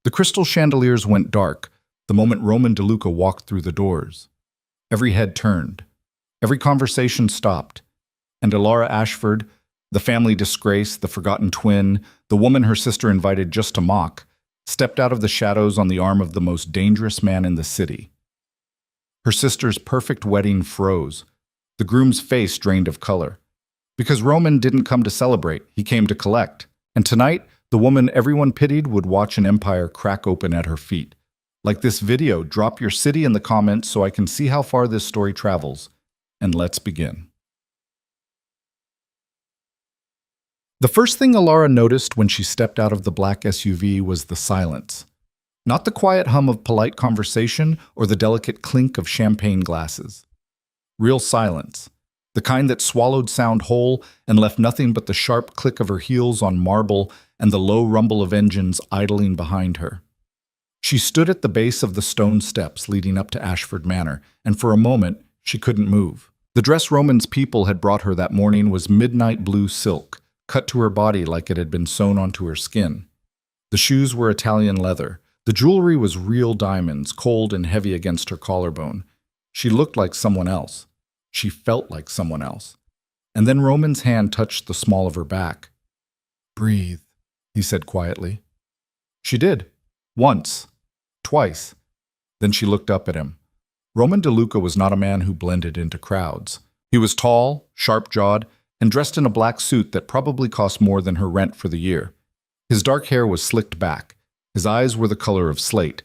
The crystal chandeliers went dark the moment Roman DeLuca walked through the doors. Every head turned. Every conversation stopped. And Alara Ashford, the family disgrace, the forgotten twin, the woman her sister invited just to mock, stepped out of the shadows on the arm of the most dangerous man in the city. Her sister's perfect wedding froze. The groom's face drained of color. Because Roman didn't come to celebrate, he came to collect. And tonight, the woman everyone pitied would watch an empire crack open at her feet. Like this video, drop your city in the comments so I can see how far this story travels. And let's begin. The first thing Alara noticed when she stepped out of the black SUV was the silence. Not the quiet hum of polite conversation or the delicate clink of champagne glasses. Real silence. The kind that swallowed sound whole and left nothing but the sharp click of her heels on marble and the low rumble of engines idling behind her. She stood at the base of the stone steps leading up to Ashford Manor, and for a moment, she couldn't move. The dress Roman's people had brought her that morning was midnight blue silk, cut to her body like it had been sewn onto her skin. The shoes were Italian leather. The jewelry was real diamonds, cold and heavy against her collarbone. She looked like someone else. She felt like someone else. And then Roman's hand touched the small of her back. "Breathe," he said quietly. She did. Once. Twice. Then she looked up at him. Roman DeLuca was not a man who blended into crowds. He was tall, sharp-jawed, and dressed in a black suit that probably cost more than her rent for the year. His dark hair was slicked back. His eyes were the color of slate.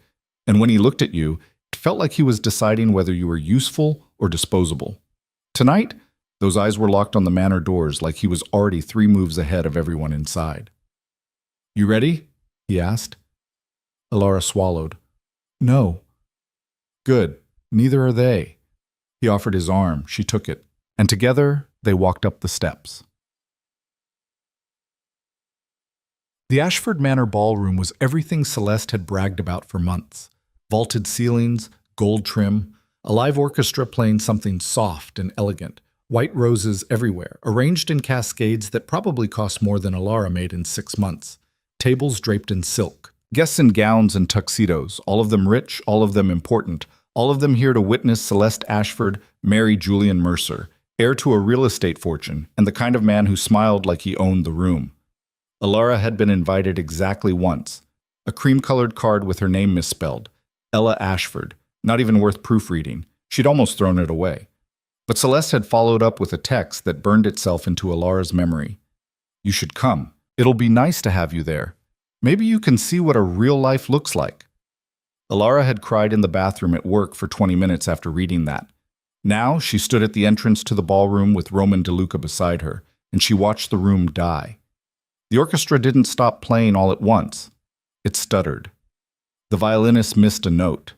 And when he looked at you, it felt like he was deciding whether you were useful or disposable. Tonight, those eyes were locked on the manor doors like he was already 3 moves ahead of everyone inside. "You ready?" he asked. Alara swallowed. "No." "Good. Neither are they." He offered his arm. She took it. And together, they walked up the steps. The Ashford Manor ballroom was everything Celeste had bragged about for months. Vaulted ceilings, gold trim, a live orchestra playing something soft and elegant, white roses everywhere, arranged in cascades that probably cost more than Alara made in 6 months, tables draped in silk. Guests in gowns and tuxedos, all of them rich, all of them important, all of them here to witness Celeste Ashford marry Julian Mercer, heir to a real estate fortune, and the kind of man who smiled like he owned the room. Alara had been invited exactly once. A cream-colored card with her name misspelled. Ella Ashford. Not even worth proofreading. She'd almost thrown it away. But Celeste had followed up with a text that burned itself into Alara's memory. "You should come. It'll be nice to have you there. Maybe you can see what a real life looks like." Alara had cried in the bathroom at work for 20 minutes after reading that. Now she stood at the entrance to the ballroom with Roman DeLuca beside her, and she watched the room die. The orchestra didn't stop playing all at once. It stuttered. The violinist missed a note.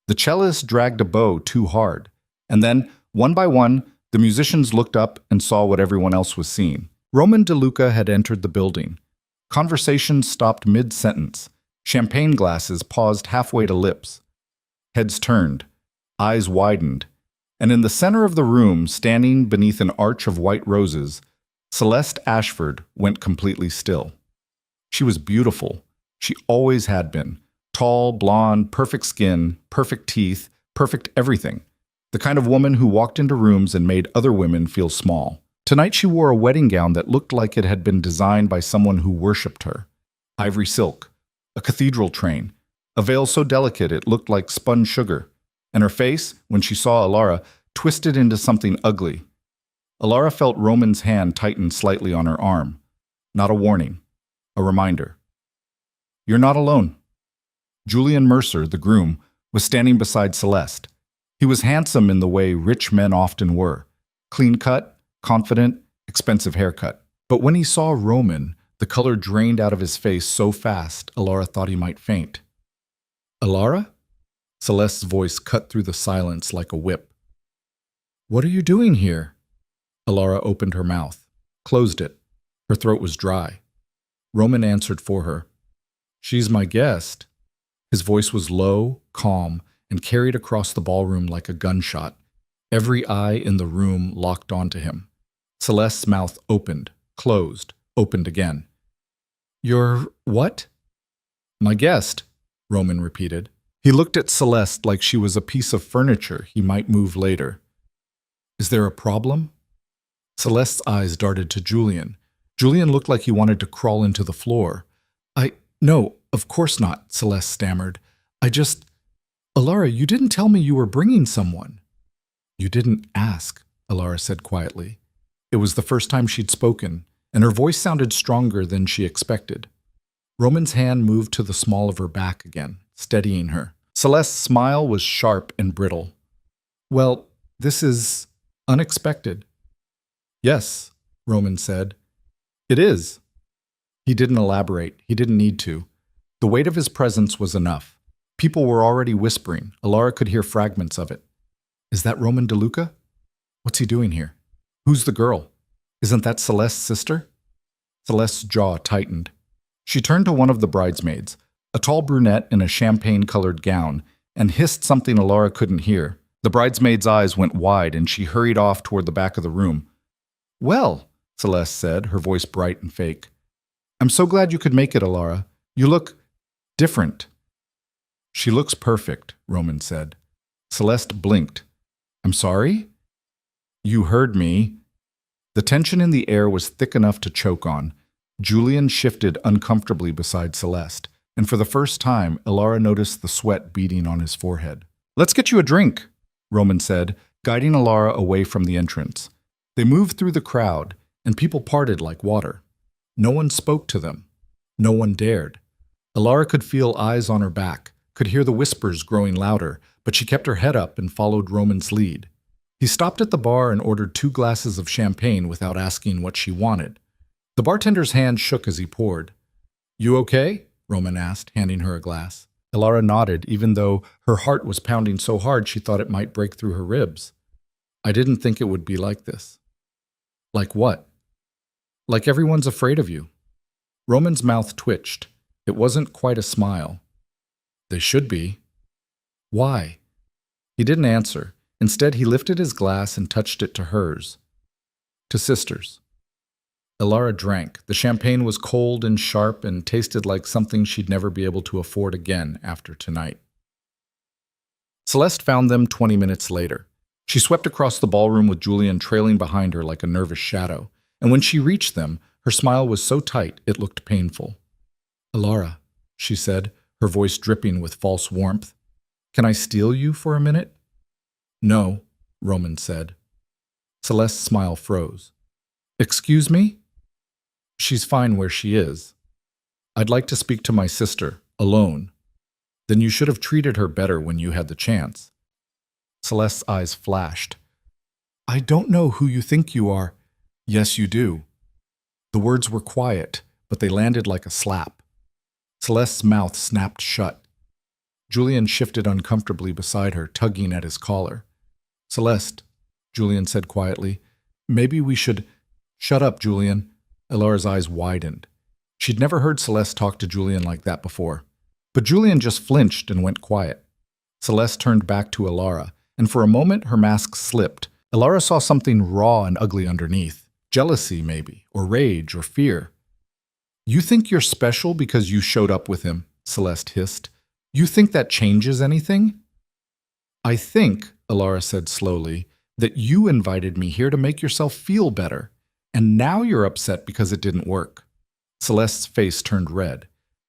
The cellist dragged a bow too hard. And then, one by one, the musicians looked up and saw what everyone else was seeing. Roman DeLuca had entered the building. Conversations stopped mid-sentence. Champagne glasses paused halfway to lips. Heads turned. Eyes widened. And in the center of the room, standing beneath an arch of white roses, Celeste Ashford went completely still. She was beautiful. She always had been. Tall, blonde, perfect skin, perfect teeth, perfect everything. The kind of woman who walked into rooms and made other women feel small. Tonight she wore a wedding gown that looked like it had been designed by someone who worshipped her. Ivory silk, a cathedral train, a veil so delicate it looked like spun sugar, and her face, when she saw Alara, twisted into something ugly. Alara felt Roman's hand tighten slightly on her arm. Not a warning, a reminder. "You're not alone." Julian Mercer, the groom, was standing beside Celeste. He was handsome in the way rich men often were, clean-cut, confident, expensive haircut. But when he saw Roman, the color drained out of his face so fast, Alara thought he might faint. "Alara?" Celeste's voice cut through the silence like a whip. "What are you doing here?" Alara opened her mouth, closed it. Her throat was dry. Roman answered for her. "She's my guest." His voice was low, calm, and carried across the ballroom like a gunshot. Every eye in the room locked onto him. Celeste's mouth opened, closed, opened again. "You're what?" "My guest," Roman repeated. He looked at Celeste like she was a piece of furniture he might move later. Is there a problem? Celeste's eyes darted to Julian. Julian looked like he wanted to crawl into the floor. No, of course not, Celeste stammered. Alara, you didn't tell me you were bringing someone. You didn't ask, Alara said quietly. It was the first time she'd spoken, and her voice sounded stronger than she expected. Roman's hand moved to the small of her back again, steadying her. Celeste's smile was sharp and brittle. Well, this is unexpected. Yes, Roman said. It is. He didn't elaborate. He didn't need to. The weight of his presence was enough. People were already whispering. Alara could hear fragments of it. Is that Roman DeLuca? What's he doing here? Who's the girl? Isn't that Celeste's sister? Celeste's jaw tightened. She turned to one of the bridesmaids, a tall brunette in a champagne-colored gown, and hissed something Alara couldn't hear. The bridesmaid's eyes went wide, and she hurried off toward the back of the room. Well, Celeste said, her voice bright and fake. I'm so glad you could make it, Alara. You look different. She looks perfect, Roman said. Celeste blinked. I'm sorry? You heard me. The tension in the air was thick enough to choke on. Julian shifted uncomfortably beside Celeste, and for the first time, Alara noticed the sweat beading on his forehead. Let's get you a drink, Roman said, guiding Alara away from the entrance. They moved through the crowd, and people parted like water. No one spoke to them. No one dared. Alara could feel eyes on her back, could hear the whispers growing louder, but she kept her head up and followed Roman's lead. He stopped at the bar and ordered 2 glasses of champagne without asking what she wanted. The bartender's hand shook as he poured. You okay? Roman asked, handing her a glass. Alara nodded, even though her heart was pounding so hard she thought it might break through her ribs. I didn't think it would be like this. Like what? Like everyone's afraid of you. Roman's mouth twitched. It wasn't quite a smile. They should be. Why? He didn't answer. Instead, he lifted his glass and touched it to hers. To sisters. Alara drank. The champagne was cold and sharp and tasted like something she'd never be able to afford again after tonight. Celeste found them 20 minutes later. She swept across the ballroom with Julian trailing behind her like a nervous shadow, and when she reached them, her smile was so tight it looked painful. Alara, she said, her voice dripping with false warmth. Can I steal you for a minute? No, Roman said. Celeste's smile froze. Excuse me? She's fine where she is. I'd like to speak to my sister, alone. Then you should have treated her better when you had the chance. Celeste's eyes flashed. I don't know who you think you are. Yes, you do. The words were quiet, but they landed like a slap. Celeste's mouth snapped shut. Julian shifted uncomfortably beside her, tugging at his collar. Celeste, Julian said quietly, maybe we should... Shut up, Julian. Alara's eyes widened. She'd never heard Celeste talk to Julian like that before. But Julian just flinched and went quiet. Celeste turned back to Alara, and for a moment her mask slipped. Alara saw something raw and ugly underneath. Jealousy, maybe, or rage, or fear. You think you're special because you showed up with him, Celeste hissed. You think that changes anything? I think, Alara said slowly, that you invited me here to make yourself feel better, and now you're upset because it didn't work. Celeste's face turned red.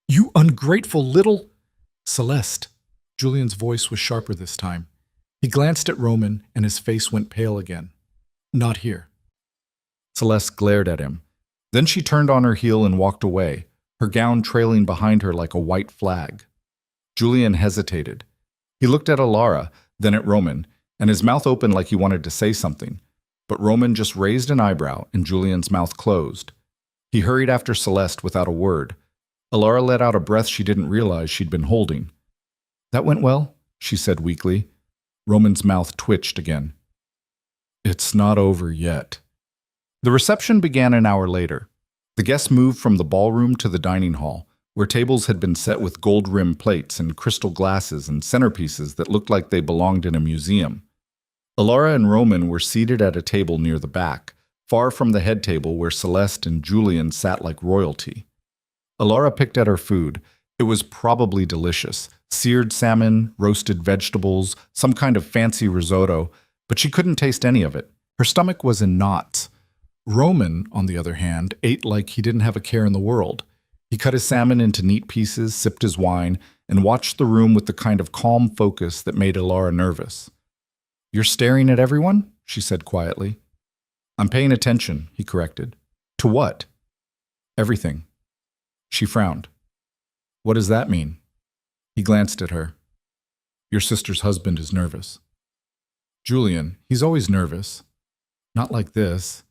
You ungrateful little... Celeste. Julian's voice was sharper this time. He glanced at Roman, and his face went pale again. Not here. Celeste glared at him. Then she turned on her heel and walked away, her gown trailing behind her like a white flag. Julian hesitated. He looked at Alara, then at Roman, and his mouth opened like he wanted to say something. But Roman just raised an eyebrow, and Julian's mouth closed. He hurried after Celeste without a word. Alara let out a breath she didn't realize she'd been holding. That went well, she said weakly. Roman's mouth twitched again. It's not over yet. The reception began an hour later. The guests moved from the ballroom to the dining hall, where tables had been set with gold-rimmed plates and crystal glasses and centerpieces that looked like they belonged in a museum. Alara and Roman were seated at a table near the back, far from the head table where Celeste and Julian sat like royalty. Alara picked at her food, It was probably delicious. Seared salmon, roasted vegetables, some kind of fancy risotto, but she couldn't taste any of it. Her stomach was in knots. Roman, on the other hand, ate like he didn't have a care in the world. He cut his salmon into neat pieces, sipped his wine, and watched the room with the kind of calm focus that made Ilara nervous. "You're staring at everyone?" she said quietly. "I'm paying attention," he corrected. "To what?" "Everything." She frowned. "What does that mean?" He glanced at her. "Your sister's husband is nervous." "Julian, he's always nervous." "Not like this."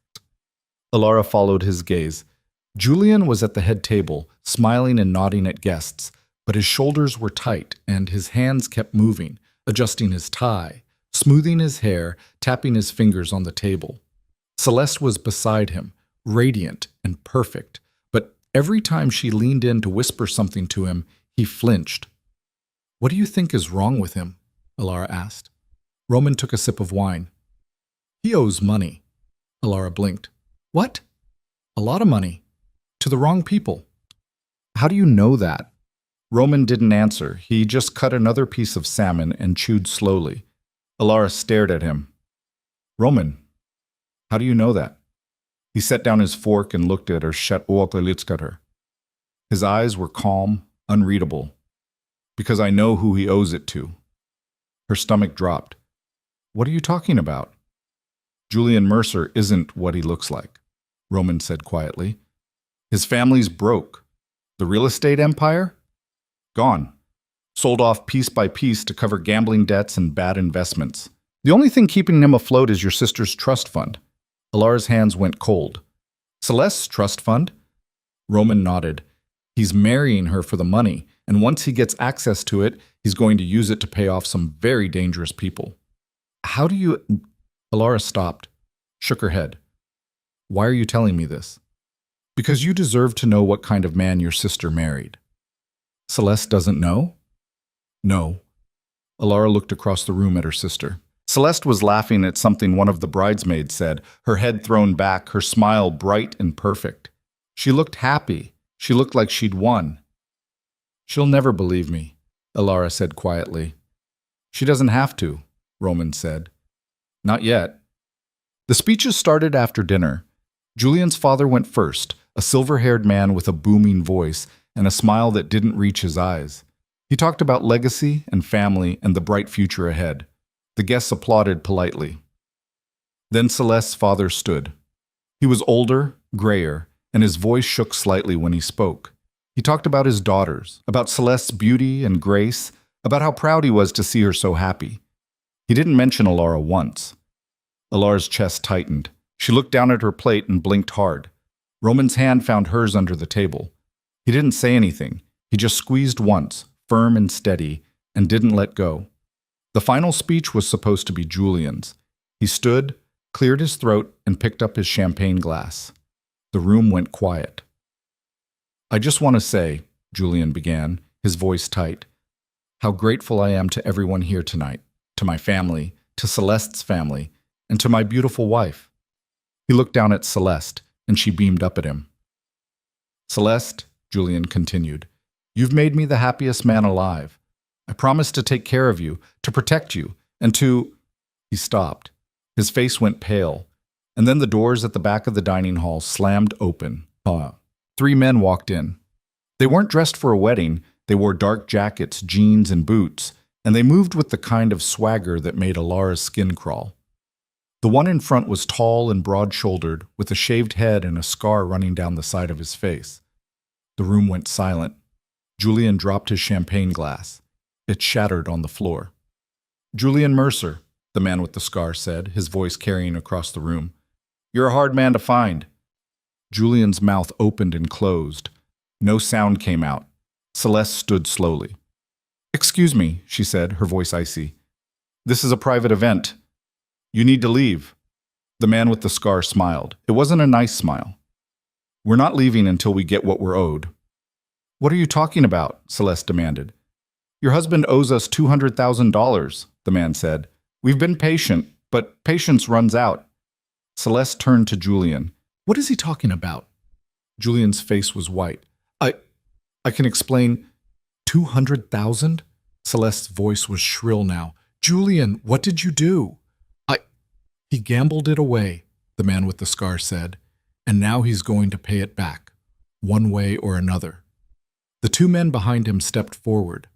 Ilara followed his gaze. Julian was at the head table, smiling and nodding at guests, but his shoulders were tight and his hands kept moving, adjusting his tie, smoothing his hair, tapping his fingers on the table. Celeste was beside him, radiant and perfect, but every time she leaned in to whisper something to him, he flinched. "What do you think is wrong with him?" Ilara asked. Roman took a sip of wine. "He owes money." Ilara blinked. "What?" "A lot of money. To the wrong people." "How do you know that?" Roman didn't answer. He just cut another piece of salmon and chewed slowly. Ilara stared at him. "Roman, how do you know that?" He set down his fork and looked at her. His eyes were calm, unreadable. "Because I know who he owes it to." Her stomach dropped. "What are you talking about?" "Julian Mercer isn't what he looks like," Roman said quietly. "His family's broke. The real estate empire? Gone. Sold off piece by piece to cover gambling debts and bad investments. The only thing keeping him afloat is your sister's trust fund." Ilara's hands went cold. "Celeste's trust fund?" Roman nodded. "He's marrying her for the money, and once he gets access to it, he's going to use it to pay off some very dangerous people." "How do you—" Ilara stopped, shook her head. "Why are you telling me this?" "Because you deserve to know what kind of man your sister married." "Celeste doesn't know?" "No." Ilara looked across the room at her sister. Celeste was laughing at something one of the bridesmaids said, her head thrown back, her smile bright and perfect. She looked happy. She looked like she'd won. "She'll never believe me," Ilara said quietly. "She doesn't have to," Roman said. "Not yet." The speeches started after dinner. Julian's father went first, a silver-haired man with a booming voice and a smile that didn't reach his eyes. He talked about legacy and family and the bright future ahead. The guests applauded politely. Then Celeste's father stood. He was older, grayer, and his voice shook slightly when he spoke. He talked about his daughters, about Celeste's beauty and grace, about how proud he was to see her so happy. He didn't mention Ilara once. Ilara's chest tightened. She looked down at her plate and blinked hard. Roman's hand found hers under the table. He didn't say anything. He just squeezed once, firm and steady, and didn't let go. The final speech was supposed to be Julian's. He stood, cleared his throat, and picked up his champagne glass. The room went quiet. "I just want to say," Julian began, his voice tight, "how grateful I am to everyone here tonight, to my family, to Celeste's family, and to my beautiful wife." He looked down at Celeste, and she beamed up at him. "Celeste," Julian continued, "you've made me the happiest man alive. I promise to take care of you, to protect you, and to—" He stopped. His face went pale, and then the doors at the back of the dining hall slammed open. 3 men walked in. They weren't dressed for a wedding. They wore dark jackets, jeans, and boots, and they moved with the kind of swagger that made Ilara's skin crawl. The one in front was tall and broad-shouldered, with a shaved head and a scar running down the side of his face. The room went silent. Julian dropped his champagne glass. It shattered on the floor. "Julian Mercer," the man with the scar said, his voice carrying across the room. "You're a hard man to find." Julian's mouth opened and closed. No sound came out. Celeste stood slowly. "Excuse me," she said, her voice icy. "This is a private event. You need to leave." The man with the scar smiled. It wasn't a nice smile. "We're not leaving until we get what we're owed." "What are you talking about?" Celeste demanded. "Your husband owes us $200,000, the man said. "We've been patient, but patience runs out." Celeste turned to Julian. "What is he talking about?" Julian's face was white. I can explain. 200,000? Celeste's voice was shrill now. Julian, what did you do? He gambled it away, the man with the scar said, and now he's going to pay it back, one way or another. The two men behind him stepped forward.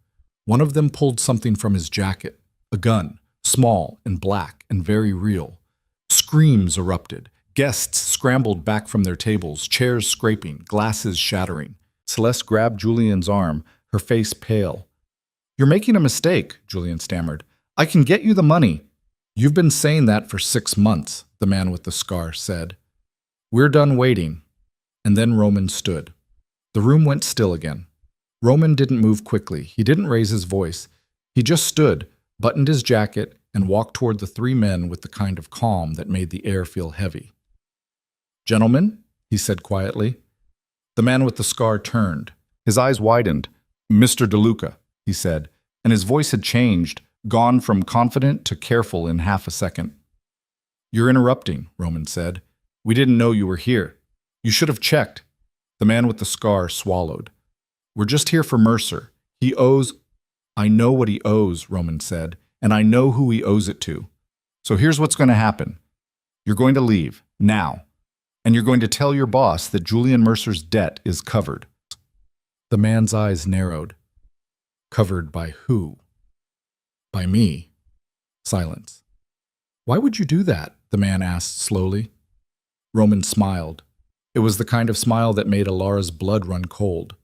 One of them pulled something from his jacket, a gun, small and black and very real. Screams erupted. Guests scrambled back from their tables, chairs scraping, glasses shattering. Celeste grabbed Julian's arm, her face pale. "You're making a mistake," Julian stammered. "I can get you the money." "You've been saying that for 6 months," the man with the scar said. "We're done waiting." And then Roman stood. The room went still again. Roman didn't move quickly. He didn't raise his voice. He just stood, buttoned his jacket, and walked toward the three men with the kind of calm that made the air feel heavy. "Gentlemen," he said quietly. The man with the scar turned. His eyes widened. "Mr. DeLuca," he said, and his voice had changed, gone from confident to careful in half a second. "You're interrupting," Roman said. "We didn't know you were here. You should have checked." The man with the scar swallowed. "We're just here for Mercer. He owes—" "I know what he owes," Roman said, "and I know who he owes it to. So here's what's going to happen. You're going to leave, now, and you're going to tell your boss that Julian Mercer's debt is covered." The man's eyes narrowed. "Covered by who?" "By me." Silence. "Why would you do that?" the man asked slowly. Roman smiled. It was the kind of smile that made Alara's blood run cold.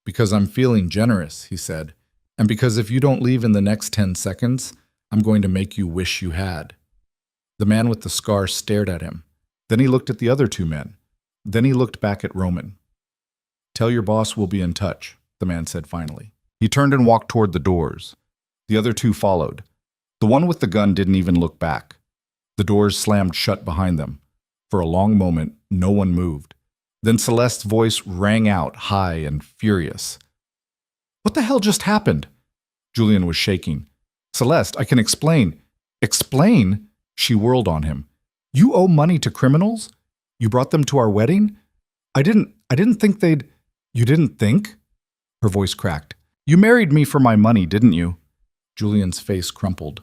"Because I'm feeling generous," he said, "and because if you don't leave in the next 10 seconds, I'm going to make you wish you had." The man with the scar stared at him. Then he looked at the other two men. Then he looked back at Roman. "Tell your boss we'll be in touch," the man said finally. He turned and walked toward the doors. The other two followed. The one with the gun didn't even look back. The doors slammed shut behind them. For a long moment, no one moved. Then Celeste's voice rang out, high and furious. "What the hell just happened?" Julian was shaking. "Celeste, I can explain." "Explain?" She whirled on him. "You owe money to criminals? You brought them to our wedding? I didn't think they'd—" "You didn't think?" Her voice cracked. "You married me for my money, didn't you?" Julian's face crumpled.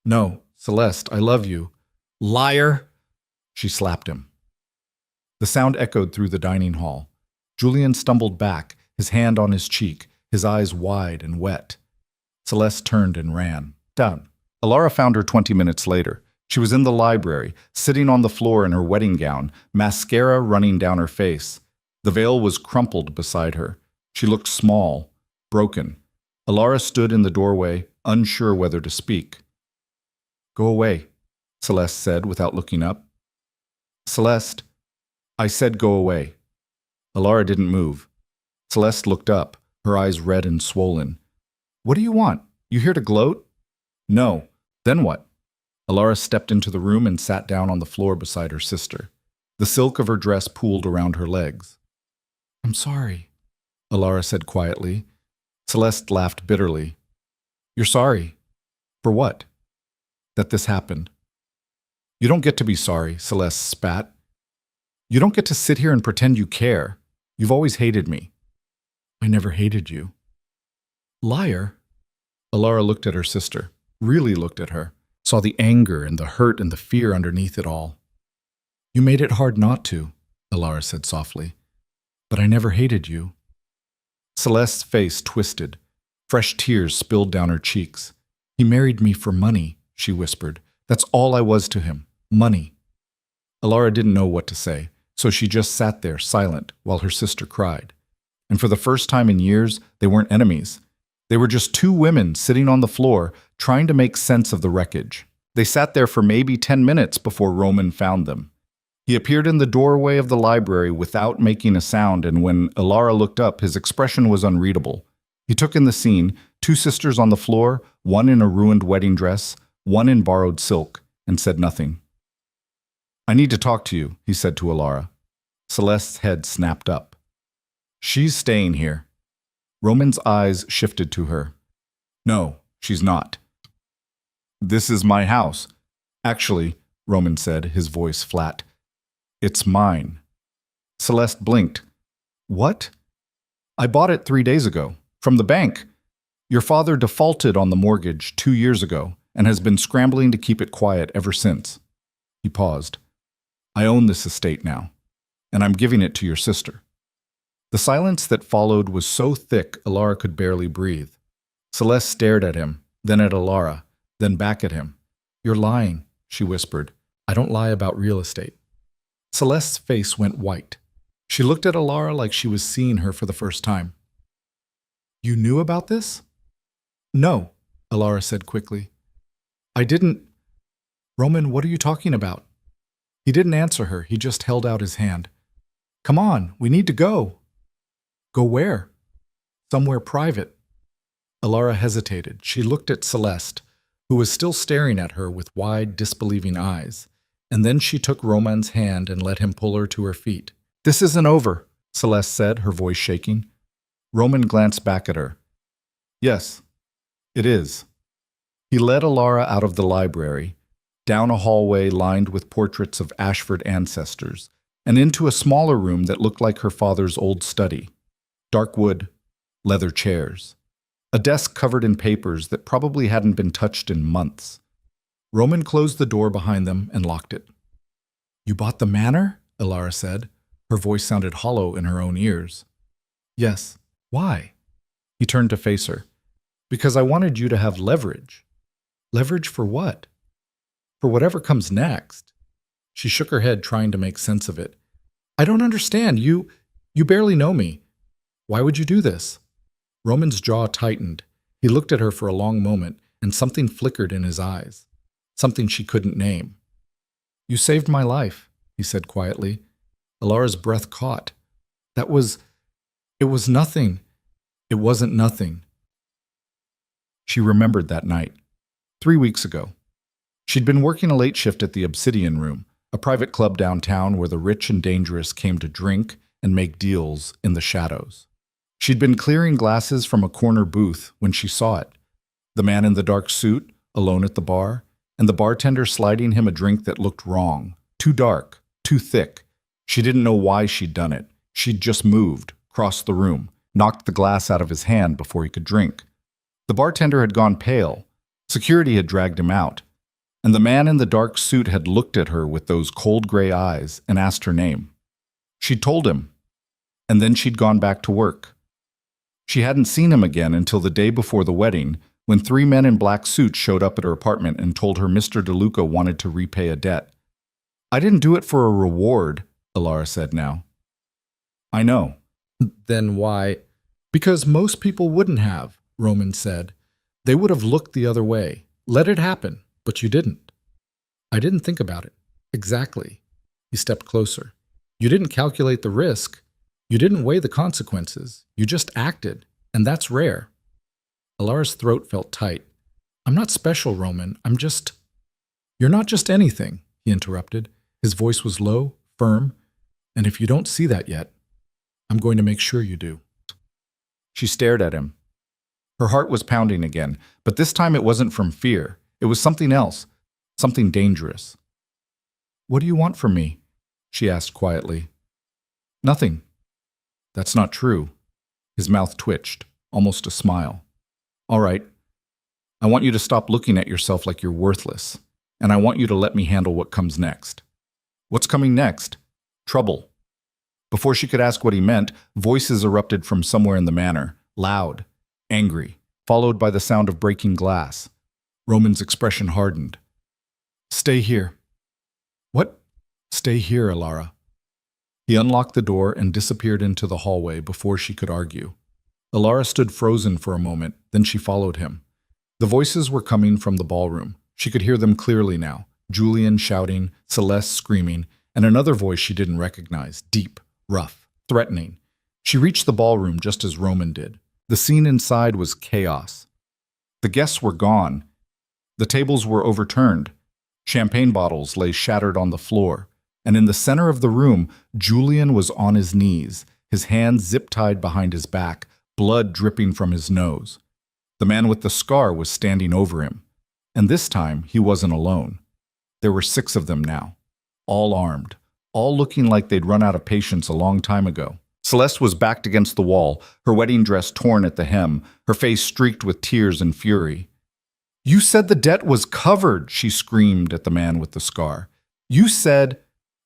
"No, Celeste, I love you." "Liar!" She slapped him. The sound echoed through the dining hall. Julian stumbled back, his hand on his cheek, his eyes wide and wet. Celeste turned and ran. Down. Alara found her 20 minutes later. She was in the library, sitting on the floor in her wedding gown, mascara running down her face. The veil was crumpled beside her. She looked small, broken. Alara stood in the doorway, unsure whether to speak. "Go away," Celeste said without looking up. "Celeste, I said go away." Alara didn't move. Celeste looked up, her eyes red and swollen. "What do you want? You here to gloat?" "No. Then what?" Alara stepped into the room and sat down on the floor beside her sister. The silk of her dress pooled around her legs. "I'm sorry," Alara said quietly. Celeste laughed bitterly. "You're sorry? For what?" "That this happened." "You don't get to be sorry," Celeste spat. "You don't get to sit here and pretend you care. You've always hated me." "I never hated you." "Liar." Alara looked at her sister, really looked at her, saw the anger and the hurt and the fear underneath it all. "You made it hard not to," Alara said softly. "But I never hated you." Celeste's face twisted. Fresh tears spilled down her cheeks. "He married me for money," she whispered. "That's all I was to him. Money." Alara didn't know what to say, so she just sat there silent while her sister cried. And for the first time in years, they weren't enemies. They were just two women sitting on the floor trying to make sense of the wreckage. They sat there for maybe 10 minutes before Roman found them. He appeared in the doorway of the library without making a sound, and when Alara looked up, his expression was unreadable. He took in the scene, two sisters on the floor, one in a ruined wedding dress, one in borrowed silk, and said nothing. "I need to talk to you," he said to Alara. Celeste's head snapped up. "She's staying here." Roman's eyes shifted to her. "No, she's not." "This is my house." "Actually," Roman said, his voice flat, "it's mine." Celeste blinked. "What?" "I bought it 3 days ago, From the bank. Your father defaulted on the mortgage 2 years ago and has been scrambling to keep it quiet ever since. He paused. I own this estate now, and I'm giving it to your sister. The silence that followed was so thick Alara could barely breathe. Celeste stared at him, then at Alara, then back at him. You're lying, she whispered. I don't lie about real estate. Celeste's face went white. She looked at Alara like she was seeing her for the first time. You knew about this? No, Alara said quickly. I didn't. Roman, what are you talking about? He didn't answer her. He just held out his hand. Come on, we need to go. Go where? Somewhere private. Alara hesitated. She looked at Celeste, who was still staring at her with wide, disbelieving eyes, and then she took Roman's hand and let him pull her to her feet. This isn't over, Celeste said, her voice shaking. Roman glanced back at her. Yes, it is. He led Alara out of the library, down a hallway lined with portraits of Ashford ancestors, and into a smaller room that looked like her father's old study. Dark wood, leather chairs. A desk covered in papers that probably hadn't been touched in months. Roman closed the door behind them and locked it. You bought the manor? Alara said. Her voice sounded hollow in her own ears. Yes. Why? He turned to face her. Because I wanted you to have leverage. Leverage for what? For whatever comes next. She shook her head, trying to make sense of it. I don't understand. You barely know me. Why would you do this? Roman's jaw tightened. He looked at her for a long moment, and something flickered in his eyes. Something she couldn't name. You saved my life, he said quietly. Alara's breath caught. It was nothing. It wasn't nothing. She remembered that night, 3 weeks ago. She'd been working a late shift at the Obsidian Room, a private club downtown where the rich and dangerous came to drink and make deals in the shadows. She'd been clearing glasses from a corner booth when she saw it. The man in the dark suit, alone at the bar, and the bartender sliding him a drink that looked wrong, too dark, too thick. She didn't know why she'd done it. She'd just moved, crossed the room, knocked the glass out of his hand before he could drink. The bartender had gone pale. Security had dragged him out. And the man in the dark suit had looked at her with those cold gray eyes and asked her name. She'd told him. And then she'd gone back to work. She hadn't seen him again until the day before the wedding, when 3 men in black suits showed up at her apartment and told her Mr. DeLuca wanted to repay a debt. I didn't do it for a reward, Alara said now. I know. Then why? Because most people wouldn't have, Roman said. They would have looked the other way. Let it happen, but you didn't. I didn't think about it. Exactly. He stepped closer. You didn't calculate the risk. You didn't weigh the consequences. You just acted, and that's rare. Alara's throat felt tight. I'm not special, Roman. You're not just anything, he interrupted. His voice was low, firm, and if you don't see that yet, I'm going to make sure you do. She stared at him. Her heart was pounding again, but this time it wasn't from fear. It was something else, something dangerous. What do you want from me? She asked quietly. Nothing. That's not true. His mouth twitched, almost a smile. All right. I want you to stop looking at yourself like you're worthless, and I want you to let me handle what comes next. What's coming next? Trouble. Before she could ask what he meant, voices erupted from somewhere in the manor, loud, angry, followed by the sound of breaking glass. Roman's expression hardened. Stay here. What? Stay here, Alara. He unlocked the door and disappeared into the hallway before she could argue. Alara stood frozen for a moment, then she followed him. The voices were coming from the ballroom. She could hear them clearly now, Julian shouting, Celeste screaming, and another voice she didn't recognize, deep, rough, threatening. She reached the ballroom just as Roman did. The scene inside was chaos. The guests were gone. The tables were overturned. Champagne bottles lay shattered on the floor. And in the center of the room, Julian was on his knees, his hands zip-tied behind his back, blood dripping from his nose. The man with the scar was standing over him. And this time, he wasn't alone. There were 6 of them now, all armed, all looking like they'd run out of patience a long time ago. Celeste was backed against the wall, her wedding dress torn at the hem, her face streaked with tears and fury. "You said the debt was covered," she screamed at the man with the scar. "You said—"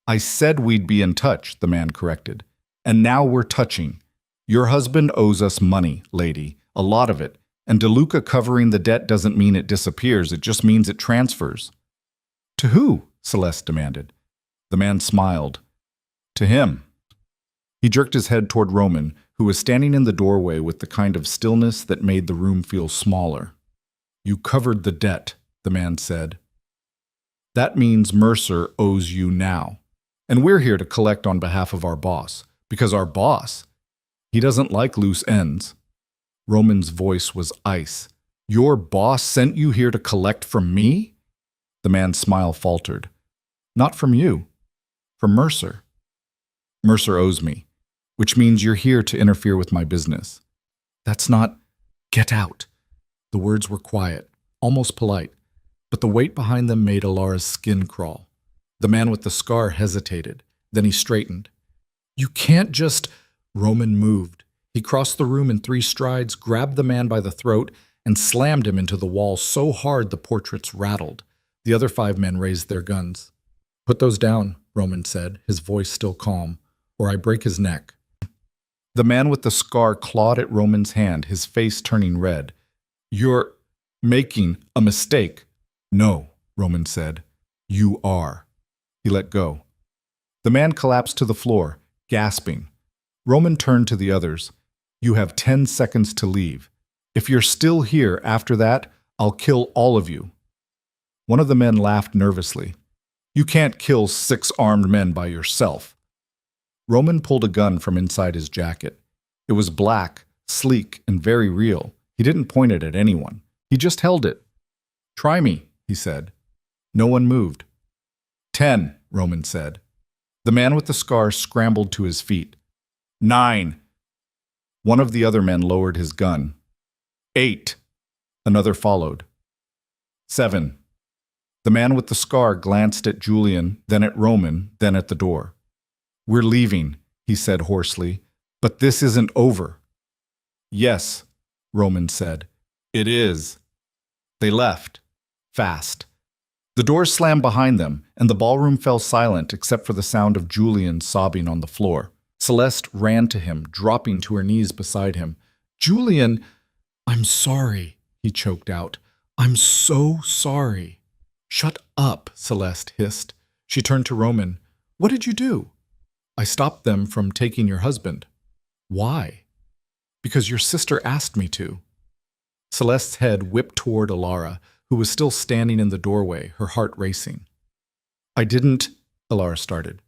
"I said we'd be in touch," the man corrected. "And now we're touching. Your husband owes us money, lady, a lot of it, and DeLuca covering the debt doesn't mean it disappears, it just means it transfers." "To who?" Celeste demanded. The man smiled. "To him." He jerked his head toward Roman, who was standing in the doorway with the kind of stillness that made the room feel smaller. "You covered the debt," the man said. "That means Mercer owes you now. And we're here to collect on behalf of our boss. Because our boss, he doesn't like loose ends." Roman's voice was ice. "Your boss sent you here to collect from me?" The man's smile faltered. "Not from you. From Mercer. Mercer owes me, which means you're here to interfere with my business." "That's not—" "Get out." The words were quiet, almost polite, but the weight behind them made Alara's skin crawl. The man with the scar hesitated, then he straightened. "You can't just—" Roman moved. He crossed the room in 3 strides, grabbed the man by the throat, and slammed him into the wall so hard the portraits rattled. The other 5 men raised their guns. "Put those down," Roman said, his voice still calm, "or I break his neck." The man with the scar clawed at Roman's hand, his face turning red. "You're making a mistake." "No," Roman said. "You are." He let go. The man collapsed to the floor, gasping. Roman turned to the others. "You have 10 seconds to leave. If you're still here after that, I'll kill all of you." One of the men laughed nervously. "You can't kill 6 armed men by yourself." Roman pulled a gun from inside his jacket. It was black, sleek, and very real. He didn't point it at anyone. He just held it. "Try me," he said. No one moved. 10, Roman said. The man with the scar scrambled to his feet. 9. One of the other men lowered his gun. 8. Another followed. 7. The man with the scar glanced at Julian, then at Roman, then at the door. "We're leaving," he said hoarsely, "but this isn't over." "Yes," Roman said. "It is." They left. Fast. The doors slammed behind them, and the ballroom fell silent except for the sound of Julian sobbing on the floor. Celeste ran to him, dropping to her knees beside him. "Julian, I'm sorry," he choked out. "I'm so sorry." "Shut up," Celeste hissed. She turned to Roman. "What did you do?" "I stopped them from taking your husband." "Why?" "Because your sister asked me to." Celeste's head whipped toward Alara, who was still standing in the doorway, her heart racing. "I didn't," Alara started.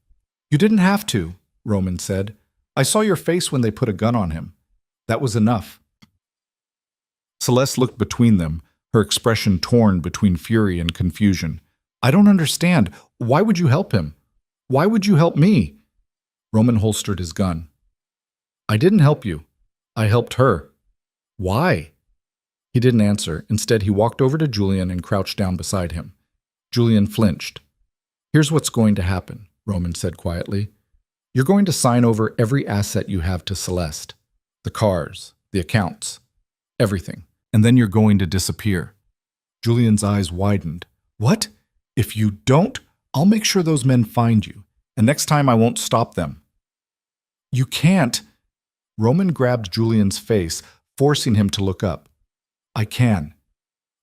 "You didn't have to," Roman said. "I saw your face when they put a gun on him. That was enough." Celeste looked between them, her expression torn between fury and confusion. "I don't understand. Why would you help him? Why would you help me?" Roman holstered his gun. "I didn't help you. I helped her." "Why?" He didn't answer. Instead, he walked over to Julian and crouched down beside him. Julian flinched. "Here's what's going to happen," Roman said quietly. "You're going to sign over every asset you have to Celeste. The cars, the accounts, everything. And then you're going to disappear." Julian's eyes widened. "What? If you don't, I'll make sure those men find you. And next time I won't stop them." "You can't." Roman grabbed Julian's face, forcing him to look up. "I can.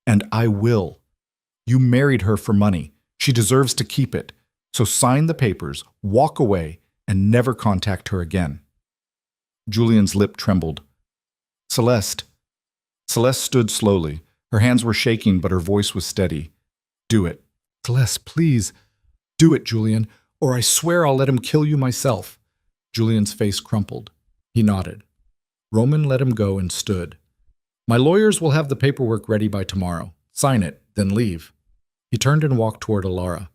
And I will. You married her for money. She deserves to keep it. So sign the papers, walk away, and never contact her again." Julian's lip trembled. "Celeste." Celeste stood slowly. Her hands were shaking, but her voice was steady. "Do it. Celeste, please. Do it, Julian, or I swear I'll let him kill you myself." Julian's face crumpled. He nodded. Roman let him go and stood. "My lawyers will have the paperwork ready by tomorrow. Sign it, then leave." He turned and walked toward Alara.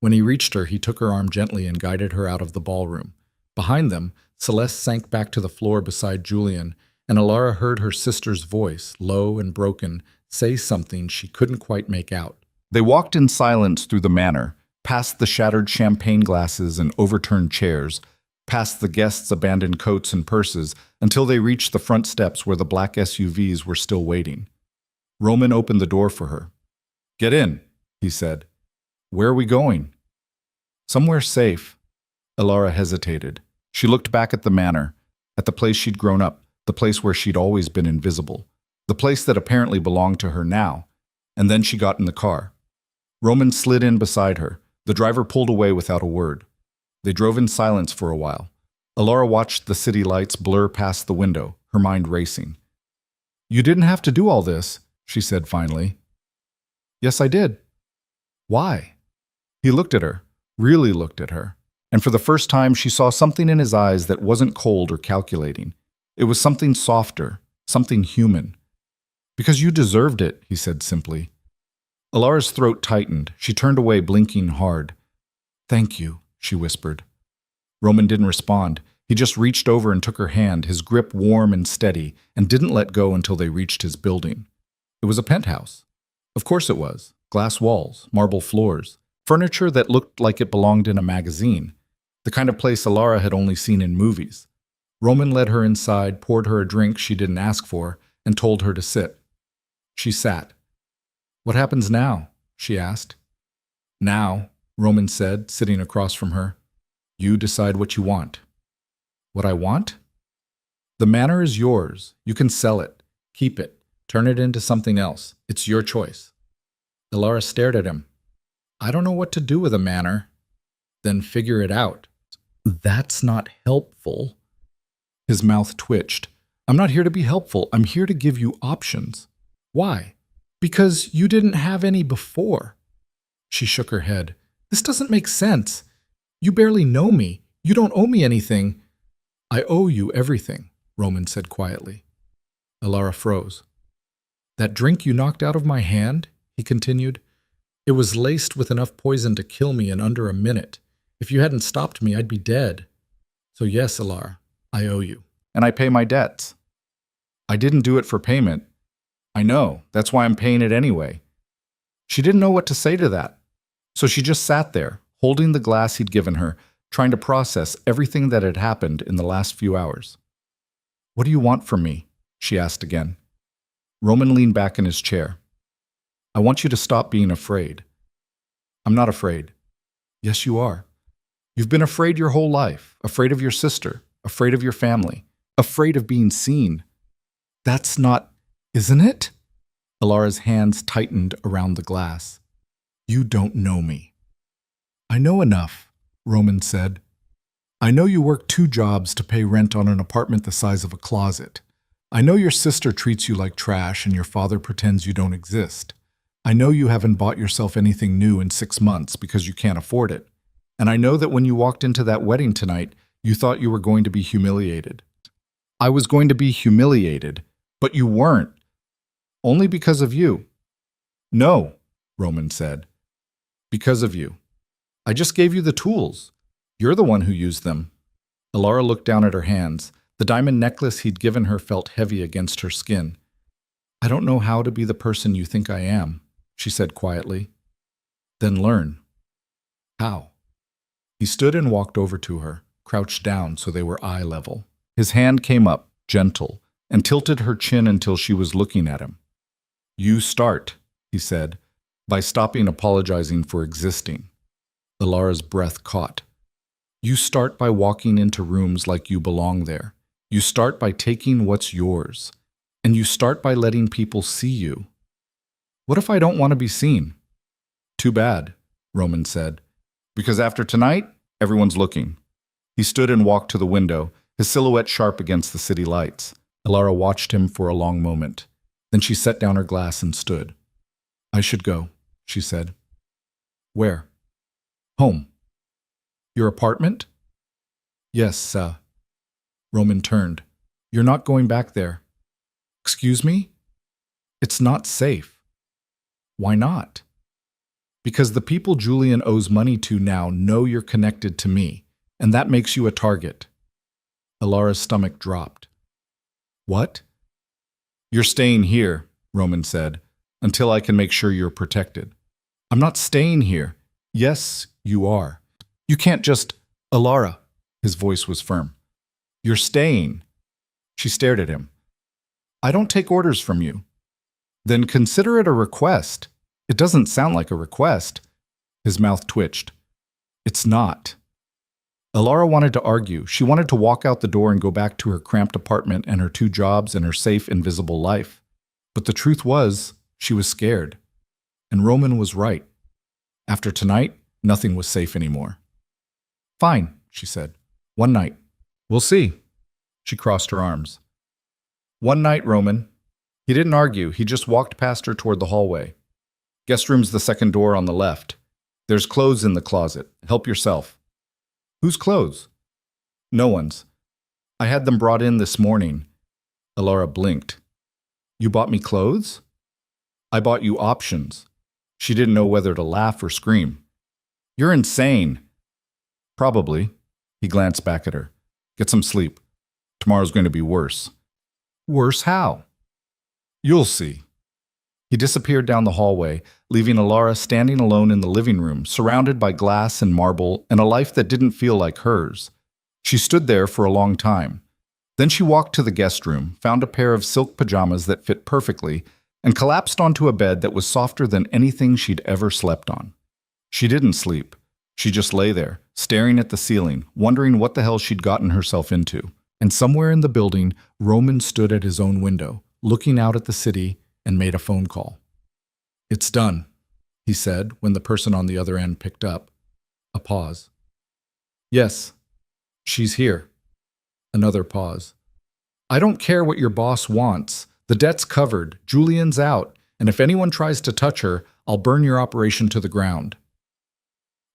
When he reached her, he took her arm gently and guided her out of the ballroom. Behind them, Celeste sank back to the floor beside Julian, and Alara heard her sister's voice, low and broken, say something she couldn't quite make out. They walked in silence through the manor, past the shattered champagne glasses and overturned chairs, past the guests' abandoned coats and purses, until they reached the front steps where the black SUVs were still waiting. Roman opened the door for her. "Get in," he said. "Where are we going?" "Somewhere safe." Alara hesitated. She looked back at the manor, at the place she'd grown up, the place where she'd always been invisible, the place that apparently belonged to her now, and then she got in the car. Roman slid in beside her. The driver pulled away without a word. They drove in silence for a while. Alara watched the city lights blur past the window, her mind racing. "You didn't have to do all this," she said finally. "Yes, I did." "Why?" He looked at her, really looked at her, and for the first time she saw something in his eyes that wasn't cold or calculating. It was something softer, something human. "Because you deserved it," he said simply. Alara's throat tightened. She turned away, blinking hard. "Thank you," she whispered. Roman didn't respond. He just reached over and took her hand, his grip warm and steady, and didn't let go until they reached his building. It was a penthouse. Of course it was. Glass walls, marble floors, furniture that looked like it belonged in a magazine, the kind of place Alara had only seen in movies. Roman led her inside, poured her a drink she didn't ask for, and told her to sit. She sat. "What happens now?" she asked. "Now," Roman said, sitting across from her, "you decide what you want." "What I want?" "The manor is yours. You can sell it, keep it, turn it into something else. It's your choice." Alara stared at him. "I don't know what to do with a manor." "Then figure it out." "That's not helpful." His mouth twitched. "I'm not here to be helpful. I'm here to give you options." "Why?" "Because you didn't have any before." She shook her head. "This doesn't make sense. You barely know me. You don't owe me anything." "I owe you everything," Roman said quietly. Alara froze. "That drink you knocked out of my hand," he continued, "it was laced with enough poison to kill me in under a minute. If you hadn't stopped me, I'd be dead. So yes, Alara, I owe you. And I pay my debts. I didn't do it for payment. I know, that's why I'm paying it anyway." She didn't know what to say to that. So she just sat there, holding the glass he'd given her, trying to process everything that had happened in the last few hours. "What do you want from me?" she asked again. Roman leaned back in his chair. "I want you to stop being afraid." "I'm not afraid." "Yes, you are. You've been afraid your whole life, afraid of your sister, afraid of your family, afraid of being seen." "That's not, isn't it?" Alara's hands tightened around the glass. "You don't know me." "I know enough," Roman said. "I know you work 2 jobs to pay rent on an apartment the size of a closet. I know your sister treats you like trash and your father pretends you don't exist. I know you haven't bought yourself anything new in 6 months because you can't afford it. And I know that when you walked into that wedding tonight, you thought you were going to be humiliated. I was going to be humiliated, but you weren't. Only because of you." "No," Roman said. "Because of you. I just gave you the tools. You're the one who used them." Alara looked down at her hands. The diamond necklace he'd given her felt heavy against her skin. "I don't know how to be the person you think I am," she said quietly. "Then learn." "How?" He stood and walked over to her, crouched down so they were eye level. His hand came up, gentle, and tilted her chin until she was looking at him. "You start," he said, "by stopping apologizing for existing." Alara's breath caught. "You start by walking into rooms like you belong there. You start by taking what's yours. And you start by letting people see you." "What if I don't want to be seen?" "Too bad," Roman said. "Because after tonight, everyone's looking." He stood and walked to the window, his silhouette sharp against the city lights. Alara watched him for a long moment. Then she set down her glass and stood. "I should go," she said. "Where?" "Home." "Your apartment?" "Yes, Roman turned. "You're not going back there." "Excuse me?" "It's not safe." "Why not?" "Because the people Julian owes money to now know you're connected to me, and that makes you a target." Alara's stomach dropped. "What?" "You're staying here," Roman said, "until I can make sure you're protected." "I'm not staying here." "Yes, you are. You can't just—" "Alara," His voice was firm. You're staying. She stared at him. I don't take orders from you. Then consider it a request. It doesn't sound like a request. His mouth twitched. It's not. Alara wanted to argue. She wanted to walk out the door and go back to her cramped apartment and her 2 jobs and her safe, invisible life. But the truth was, she was scared. And Roman was right. After tonight, nothing was safe anymore. Fine, she said. One night. We'll see. She crossed her arms. One night, Roman. He didn't argue. He just walked past her toward the hallway. Guest room's the second door on the left. There's clothes in the closet. Help yourself. Whose clothes? No one's. I had them brought in this morning. Alara blinked. You bought me clothes? I bought you options. She didn't know whether to laugh or scream. You're insane. Probably. He glanced back at her. Get some sleep. Tomorrow's going to be worse. Worse how? You'll see. He disappeared down the hallway, leaving Alara standing alone in the living room, surrounded by glass and marble and a life that didn't feel like hers. She stood there for a long time. Then she walked to the guest room, found a pair of silk pajamas that fit perfectly, and collapsed onto a bed that was softer than anything she'd ever slept on. She didn't sleep. She just lay there, staring at the ceiling, wondering what the hell she'd gotten herself into. And somewhere in the building, Roman stood at his own window, looking out at the city, and made a phone call. It's done, he said when the person on the other end picked up. A pause. Yes, she's here. Another pause. I don't care what your boss wants. The debt's covered, Julian's out, and if anyone tries to touch her, I'll burn your operation to the ground.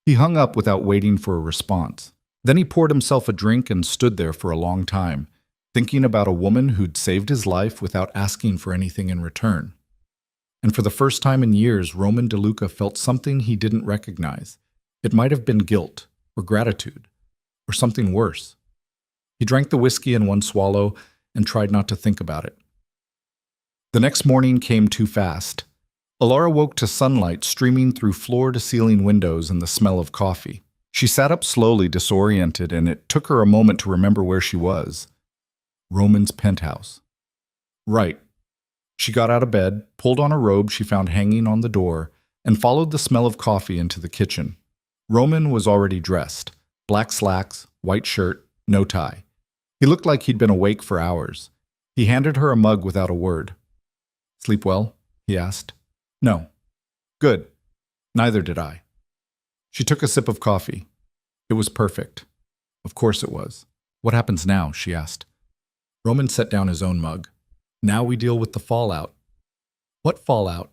He hung up without waiting for a response. Then he poured himself a drink and stood there for a long time, thinking about a woman who'd saved his life without asking for anything in return. And for the first time in years, Roman DeLuca felt something he didn't recognize. It might have been guilt, or gratitude, or something worse. He drank the whiskey in one swallow and tried not to think about it. The next morning came too fast. Alara woke to sunlight streaming through floor-to-ceiling windows and the smell of coffee. She sat up slowly, disoriented, and it took her a moment to remember where she was. Roman's penthouse. Right. She got out of bed, pulled on a robe she found hanging on the door, and followed the smell of coffee into the kitchen. Roman was already dressed. Black slacks, white shirt, no tie. He looked like he'd been awake for hours. He handed her a mug without a word. Sleep well? He asked. No. Good. Neither did I. She took a sip of coffee. It was perfect. Of course it was. What happens now? She asked. Roman set down his own mug. Now we deal with the fallout. What fallout?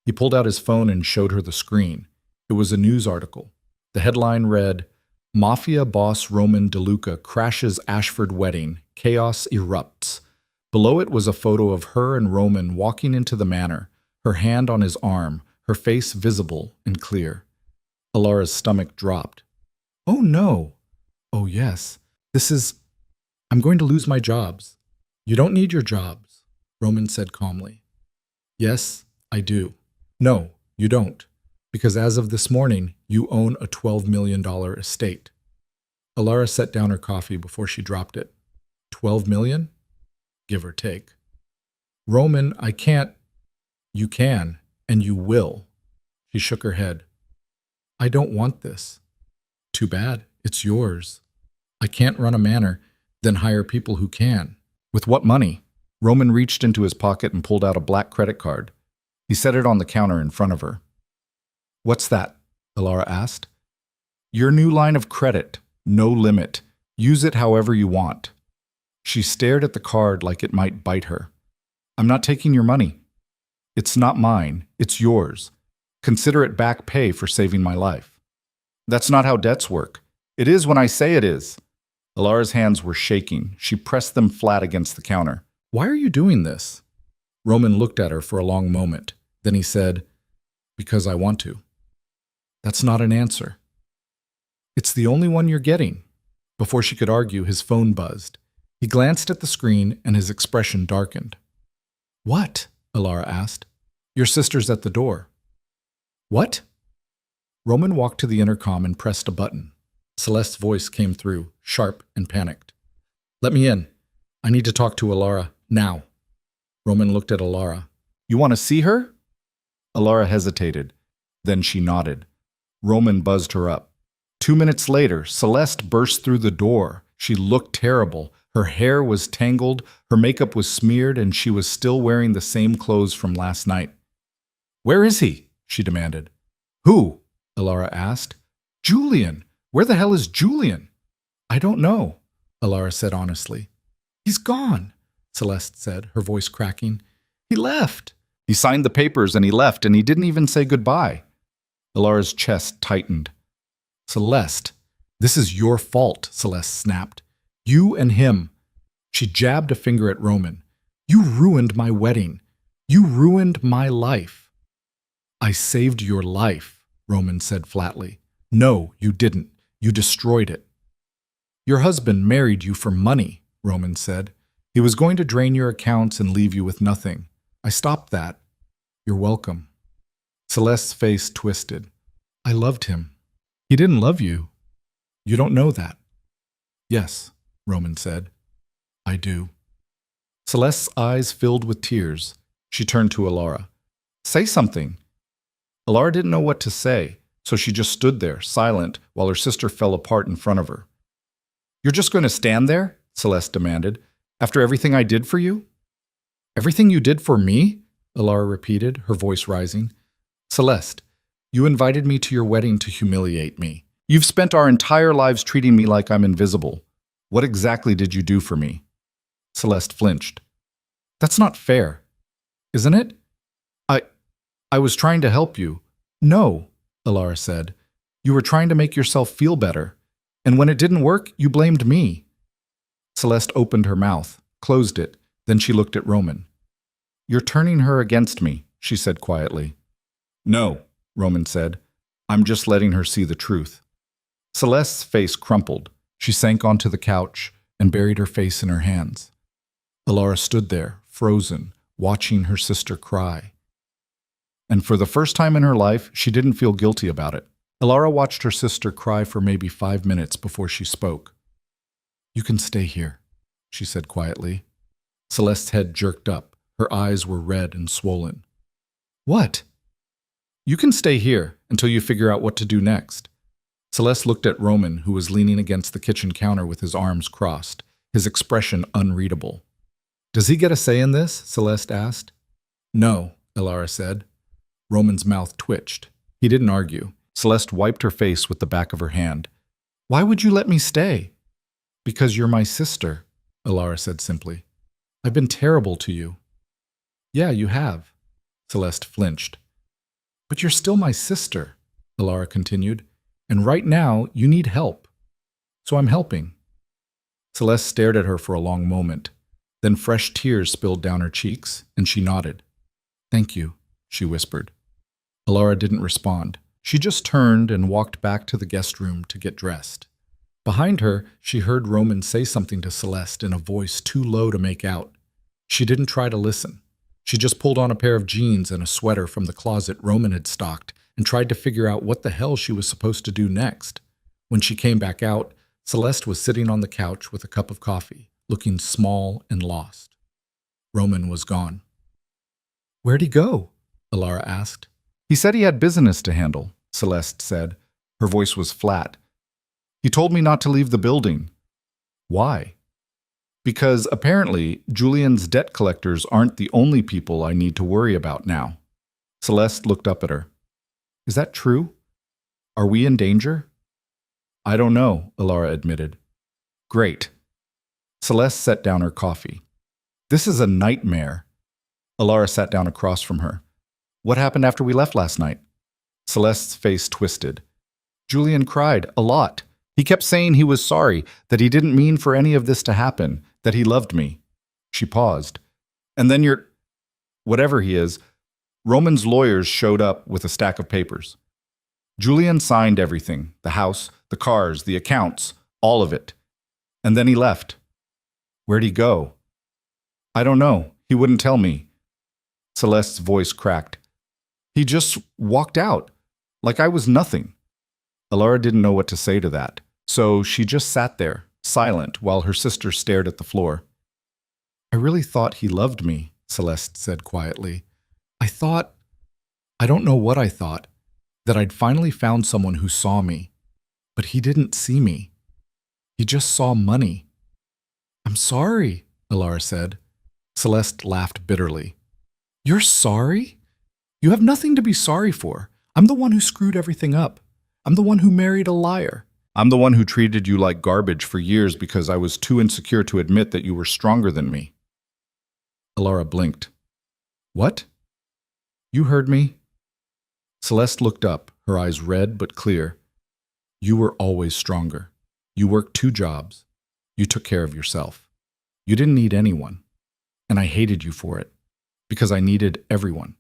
He pulled out his phone and showed her the screen. It was a news article. The headline read, Mafia boss Roman DeLuca crashes Ashford wedding. Chaos erupts. Below it was a photo of her and Roman walking into the manor, her hand on his arm, her face visible and clear. Alara's stomach dropped. Oh no. Oh yes. I'm going to lose my jobs. You don't need your jobs, Roman said calmly. Yes, I do. No, you don't. Because as of this morning, you own a $12 million estate. Alara set down her coffee before she dropped it. 12 million? Give or take. Roman, I can't. You can, and you will. She shook her head. I don't want this. Too bad. It's yours. I can't run a manor, then hire people who can. With what money? Roman reached into his pocket and pulled out a black credit card. He set it on the counter in front of her. What's that? Alara asked. Your new line of credit. No limit. Use it however you want. She stared at the card like it might bite her. I'm not taking your money. It's not mine. It's yours. Consider it back pay for saving my life. That's not how debts work. It is when I say it is. Alara's hands were shaking. She pressed them flat against the counter. Why are you doing this? Roman looked at her for a long moment. Then he said, Because I want to. That's not an answer. It's the only one you're getting. Before she could argue, his phone buzzed. He glanced at the screen and his expression darkened. What? Alara asked. Your sister's at the door. What? Roman walked to the intercom and pressed a button. Celeste's voice came through, sharp and panicked. Let me in. I need to talk to Alara, now. Roman looked at Alara. You want to see her? Alara hesitated. Then she nodded. Roman buzzed her up. 2 minutes later, Celeste burst through the door. She looked terrible. Her hair was tangled, her makeup was smeared, and she was still wearing the same clothes from last night. Where is he? She demanded. Who? Alara asked. Julian. Where the hell is Julian? I don't know, Alara said honestly. He's gone, Celeste said, her voice cracking. He left. He signed the papers and he left, and he didn't even say goodbye. Alara's chest tightened. Celeste, this is your fault, Celeste snapped. You and him. She jabbed a finger at Roman. You ruined my wedding. You ruined my life. I saved your life, Roman said flatly. No, you didn't. You destroyed it. Your husband married you for money, Roman said. He was going to drain your accounts and leave you with nothing. I stopped that. You're welcome. Celeste's face twisted. I loved him. He didn't love you. You don't know that. Yes, Roman said. I do. Celeste's eyes filled with tears. She turned to Alara. Say something. Alara didn't know what to say, so she just stood there, silent, while her sister fell apart in front of her. You're just going to stand there? Celeste demanded. After everything I did for you? Everything you did for me? Alara repeated, her voice rising. Celeste, you invited me to your wedding to humiliate me. You've spent our entire lives treating me like I'm invisible. What exactly did you do for me? Celeste flinched. That's not fair, isn't it? I was trying to help you. No, Alara said. You were trying to make yourself feel better. And when it didn't work, you blamed me. Celeste opened her mouth, closed it, then she looked at Roman. You're turning her against me, she said quietly. No, Roman said. I'm just letting her see the truth. Celeste's face crumpled. She sank onto the couch and buried her face in her hands. Alara stood there, frozen, watching her sister cry. And for the first time in her life, she didn't feel guilty about it. Alara watched her sister cry for maybe 5 minutes before she spoke. You can stay here, she said quietly. Celeste's head jerked up. Her eyes were red and swollen. What? You can stay here until you figure out what to do next. Celeste looked at Roman, who was leaning against the kitchen counter with his arms crossed, his expression unreadable. Does he get a say in this? Celeste asked. No, Alara said. Roman's mouth twitched. He didn't argue. Celeste wiped her face with the back of her hand. Why would you let me stay? Because you're my sister, Alara said simply. I've been terrible to you. Yeah, you have. Celeste flinched. But you're still my sister, Alara continued. And right now, you need help. So I'm helping. Celeste stared at her for a long moment. Then fresh tears spilled down her cheeks, and she nodded. Thank you, she whispered. Alara didn't respond. She just turned and walked back to the guest room to get dressed. Behind her, she heard Roman say something to Celeste in a voice too low to make out. She didn't try to listen. She just pulled on a pair of jeans and a sweater from the closet Roman had stocked and tried to figure out what the hell she was supposed to do next. When she came back out, Celeste was sitting on the couch with a cup of coffee, looking small and lost. Roman was gone. Where'd he go? Alara asked. He said he had business to handle, Celeste said. Her voice was flat. He told me not to leave the building. Why? Because apparently Julian's debt collectors aren't the only people I need to worry about now. Celeste looked up at her. Is that true? Are we in danger? I don't know, Alara admitted. Great. Celeste set down her coffee. This is a nightmare. Alara sat down across from her. What happened after we left last night? Celeste's face twisted. Julian cried a lot. He kept saying he was sorry, that he didn't mean for any of this to happen, that he loved me. She paused. And then whatever he is, Roman's lawyers showed up with a stack of papers. Julian signed everything, the house, the cars, the accounts, all of it. And then he left. Where'd he go? I don't know. He wouldn't tell me. Celeste's voice cracked. He just walked out, like I was nothing. Alara didn't know what to say to that, So she just sat there, silent, while her sister stared at the floor. I really thought he loved me, Celeste said quietly. I don't know what I thought, that I'd finally found someone who saw me. But he didn't see me. He just saw money. I'm sorry, Alara said. Celeste laughed bitterly. You're sorry? You have nothing to be sorry for. I'm the one who screwed everything up. I'm the one who married a liar. I'm the one who treated you like garbage for years because I was too insecure to admit that you were stronger than me. Alara blinked. What? You heard me? Celeste looked up, her eyes red but clear. You were always stronger. You worked 2 jobs. You took care of yourself. You didn't need anyone. And I hated you for it. Because I needed everyone.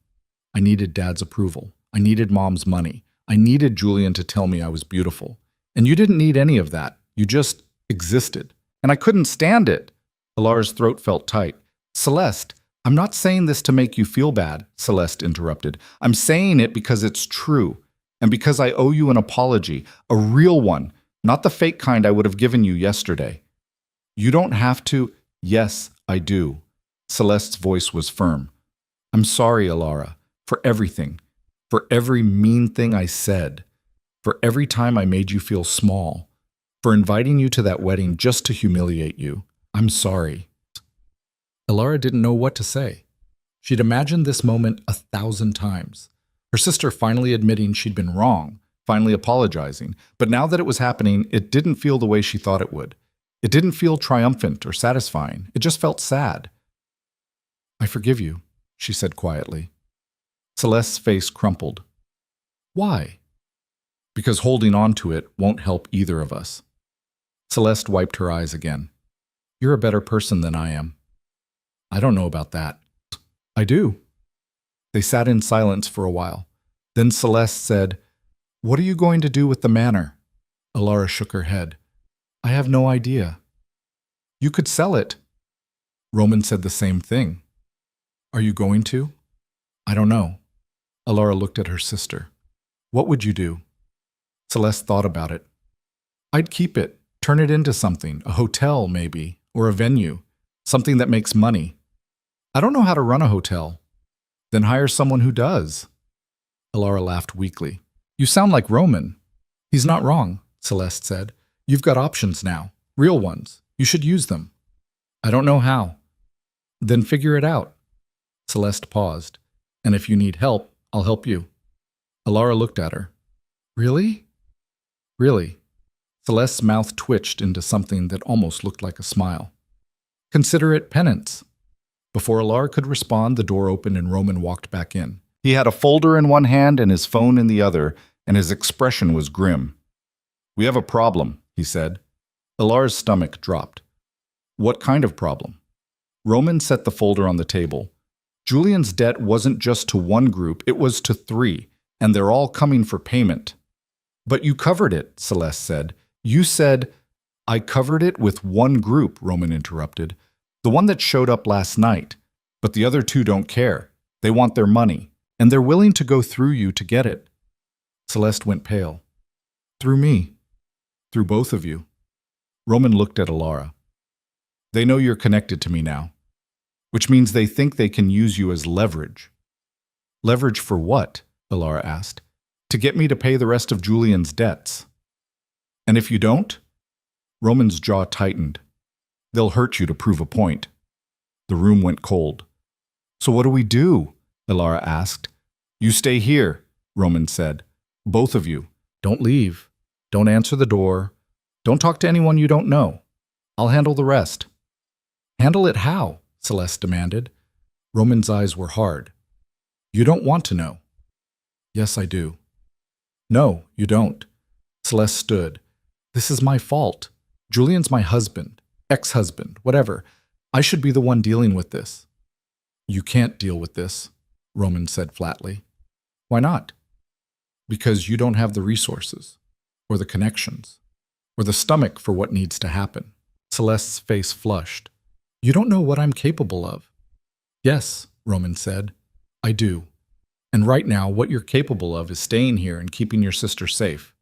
I needed Dad's approval. I needed Mom's money. I needed Julian to tell me I was beautiful. And you didn't need any of that. You just existed. And I couldn't stand it. Alara's throat felt tight. Celeste, I'm not saying this to make you feel bad, Celeste interrupted. I'm saying it because it's true. And because I owe you an apology, a real one, not the fake kind I would have given you yesterday. You don't have to. Yes, I do. Celeste's voice was firm. I'm sorry, Alara, for everything, for every mean thing I said, for every time I made you feel small, for inviting you to that wedding just to humiliate you. I'm sorry. Alara didn't know what to say. She'd imagined this moment 1,000 times. Her sister finally admitting she'd been wrong, finally apologizing. But now that it was happening, it didn't feel the way she thought it would. It didn't feel triumphant or satisfying. It just felt sad. I forgive you, she said quietly. Celeste's face crumpled. Why? Because holding on to it won't help either of us. Celeste wiped her eyes again. You're a better person than I am. I don't know about that. I do. They sat in silence for a while. Then Celeste said, What are you going to do with the manor? Alara shook her head. I have no idea. You could sell it. Roman said the same thing. Are you going to? I don't know. Alara looked at her sister. What would you do? Celeste thought about it. I'd keep it, turn it into something, a hotel maybe, or a venue, something that makes money. I don't know how to run a hotel. Then hire someone who does. Alara laughed weakly. You sound like Roman. He's not wrong, Celeste said. You've got options now, real ones. You should use them. I don't know how. Then figure it out. Celeste paused. And if you need help, I'll help you. Alara looked at her. Really? Really. Celeste's mouth twitched into something that almost looked like a smile. Consider it penance. Before Alara could respond, the door opened and Roman walked back in. He had a folder in one hand and his phone in the other, and his expression was grim. We have a problem, he said. Alara's stomach dropped. What kind of problem? Roman set the folder on the table. Julian's debt wasn't just to one group, it was to 3, and they're all coming for payment. But you covered it, Celeste said. You said, I covered it with one group, Roman interrupted. The one that showed up last night. But the other 2 don't care. They want their money, and they're willing to go through you to get it. Celeste went pale. Through me. Through both of you. Roman looked at Alara. They know you're connected to me now, which means they think they can use you as leverage. Leverage for what? Alara asked. To get me to pay the rest of Julian's debts. And if you don't? Roman's jaw tightened. They'll hurt you to prove a point. The room went cold. So what do we do? Alara asked. You stay here, Roman said. Both of you. Don't leave. Don't answer the door. Don't talk to anyone you don't know. I'll handle the rest. Handle it how? Celeste demanded. Roman's eyes were hard. You don't want to know. Yes, I do. No, you don't. Celeste stood. This is my fault. Julian's my husband, ex-husband, whatever. I should be the one dealing with this. You can't deal with this, Roman said flatly. Why not? Because you don't have the resources, or the connections, or the stomach for what needs to happen. Celeste's face flushed. You don't know what I'm capable of. Yes, Roman said. I do. And right now, what you're capable of is staying here and keeping your sister safe.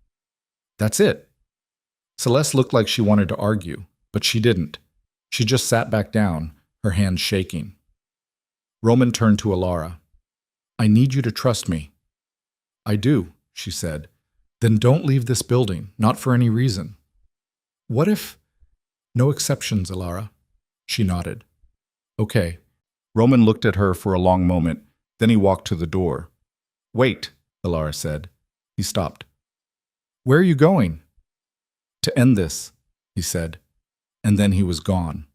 That's it. Celeste looked like she wanted to argue, but she didn't. She just sat back down, her hands shaking. Roman turned to Alara. I need you to trust me. I do, she said. Then don't leave this building, not for any reason. What if... No exceptions, Alara. She nodded. Okay. Roman looked at her for a long moment, then he walked to the door. Wait, Alara said. He stopped. Where are you going? To end this, he said, and then he was gone.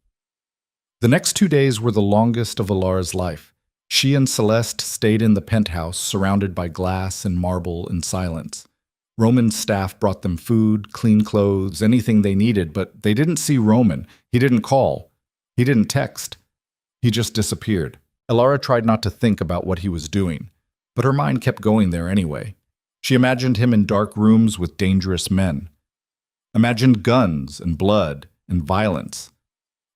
The next 2 days were the longest of Alara's life. She and Celeste stayed in the penthouse, surrounded by glass and marble and silence. Roman's staff brought them food, clean clothes, anything they needed, but they didn't see Roman. He didn't call. He didn't text. He just disappeared. Alara tried not to think about what he was doing, but her mind kept going there anyway. She imagined him in dark rooms with dangerous men. Imagined guns and blood and violence.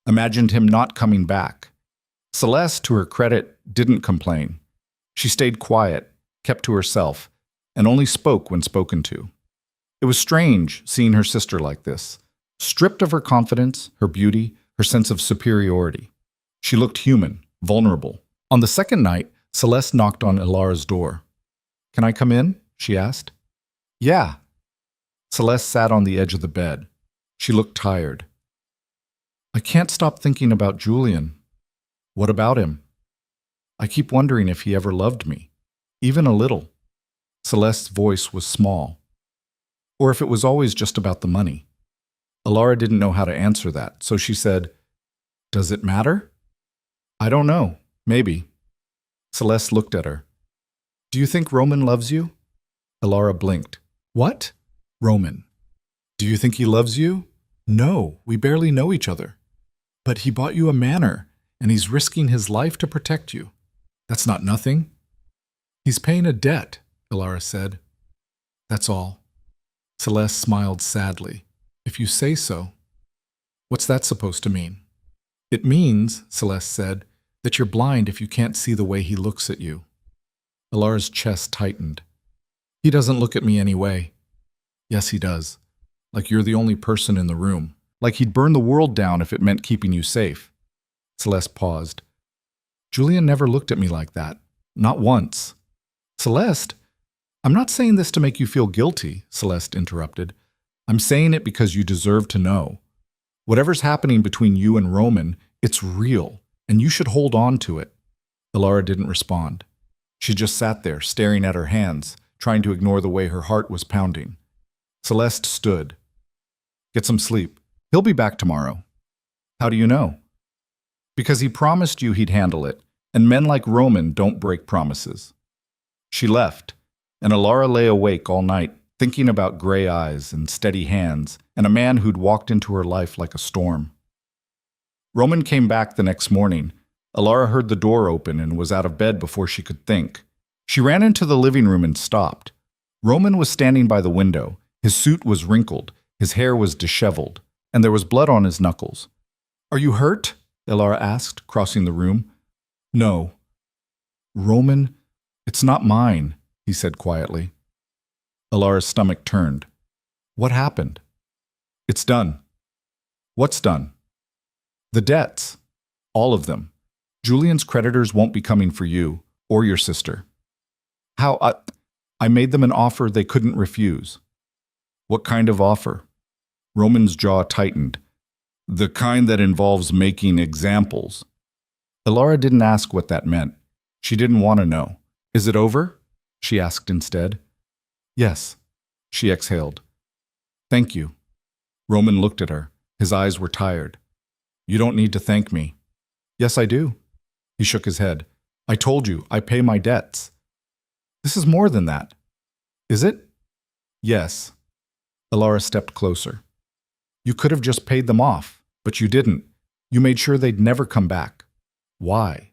Imagined him not coming back. Celeste, to her credit, didn't complain. She stayed quiet, kept to herself, and only spoke when spoken to. It was strange seeing her sister like this, stripped of her confidence, her beauty, her sense of superiority. She looked human, vulnerable. On the second night, Celeste knocked on Alara's door. Can I come in? She asked. Yeah. Celeste sat on the edge of the bed. She looked tired. I can't stop thinking about Julian. What about him? I keep wondering if he ever loved me, even a little. Celeste's voice was small. Or if it was always just about the money. Alara didn't know how to answer that, so she said, Does it matter? I don't know. Maybe. Celeste looked at her. Do you think Roman loves you? Alara blinked. What? Roman. Do you think he loves you? No, we barely know each other. But he bought you a manor, and he's risking his life to protect you. That's not nothing. He's paying a debt, Alara said. That's all. Celeste smiled sadly. If you say so. What's that supposed to mean? It means, Celeste said, that you're blind if you can't see the way he looks at you. Alara's chest tightened. He doesn't look at me anyway. Yes, he does. Like you're the only person in the room. Like he'd burn the world down if it meant keeping you safe. Celeste paused. Julian never looked at me like that. Not once. Celeste, I'm not saying this to make you feel guilty, Celeste interrupted. I'm saying it because you deserve to know. Whatever's happening between you and Roman, it's real, and you should hold on to it. Alara didn't respond. She just sat there, staring at her hands, trying to ignore the way her heart was pounding. Celeste stood. Get some sleep. He'll be back tomorrow. How do you know? Because he promised you he'd handle it, and men like Roman don't break promises. She left, and Alara lay awake all night, thinking about gray eyes and steady hands, and a man who'd walked into her life like a storm. Roman came back the next morning. Alara heard the door open and was out of bed before she could think. She ran into the living room and stopped. Roman was standing by the window. His suit was wrinkled, his hair was disheveled, and there was blood on his knuckles. Are you hurt? Alara asked, crossing the room. No. Roman, it's not mine, he said quietly. Alara's stomach turned. What happened? It's done. What's done? The debts. All of them. Julian's creditors won't be coming for you or your sister. How? I made them an offer they couldn't refuse. What kind of offer? Roman's jaw tightened. The kind that involves making examples. Alara didn't ask what that meant. She didn't want to know. Is it over? She asked instead. Yes. She exhaled. Thank you. Roman looked at her. His eyes were tired. You don't need to thank me. Yes, I do. He shook his head. I told you, I pay my debts. This is more than that. Is it? Yes. Alara stepped closer. You could have just paid them off, but you didn't. You made sure they'd never come back. Why?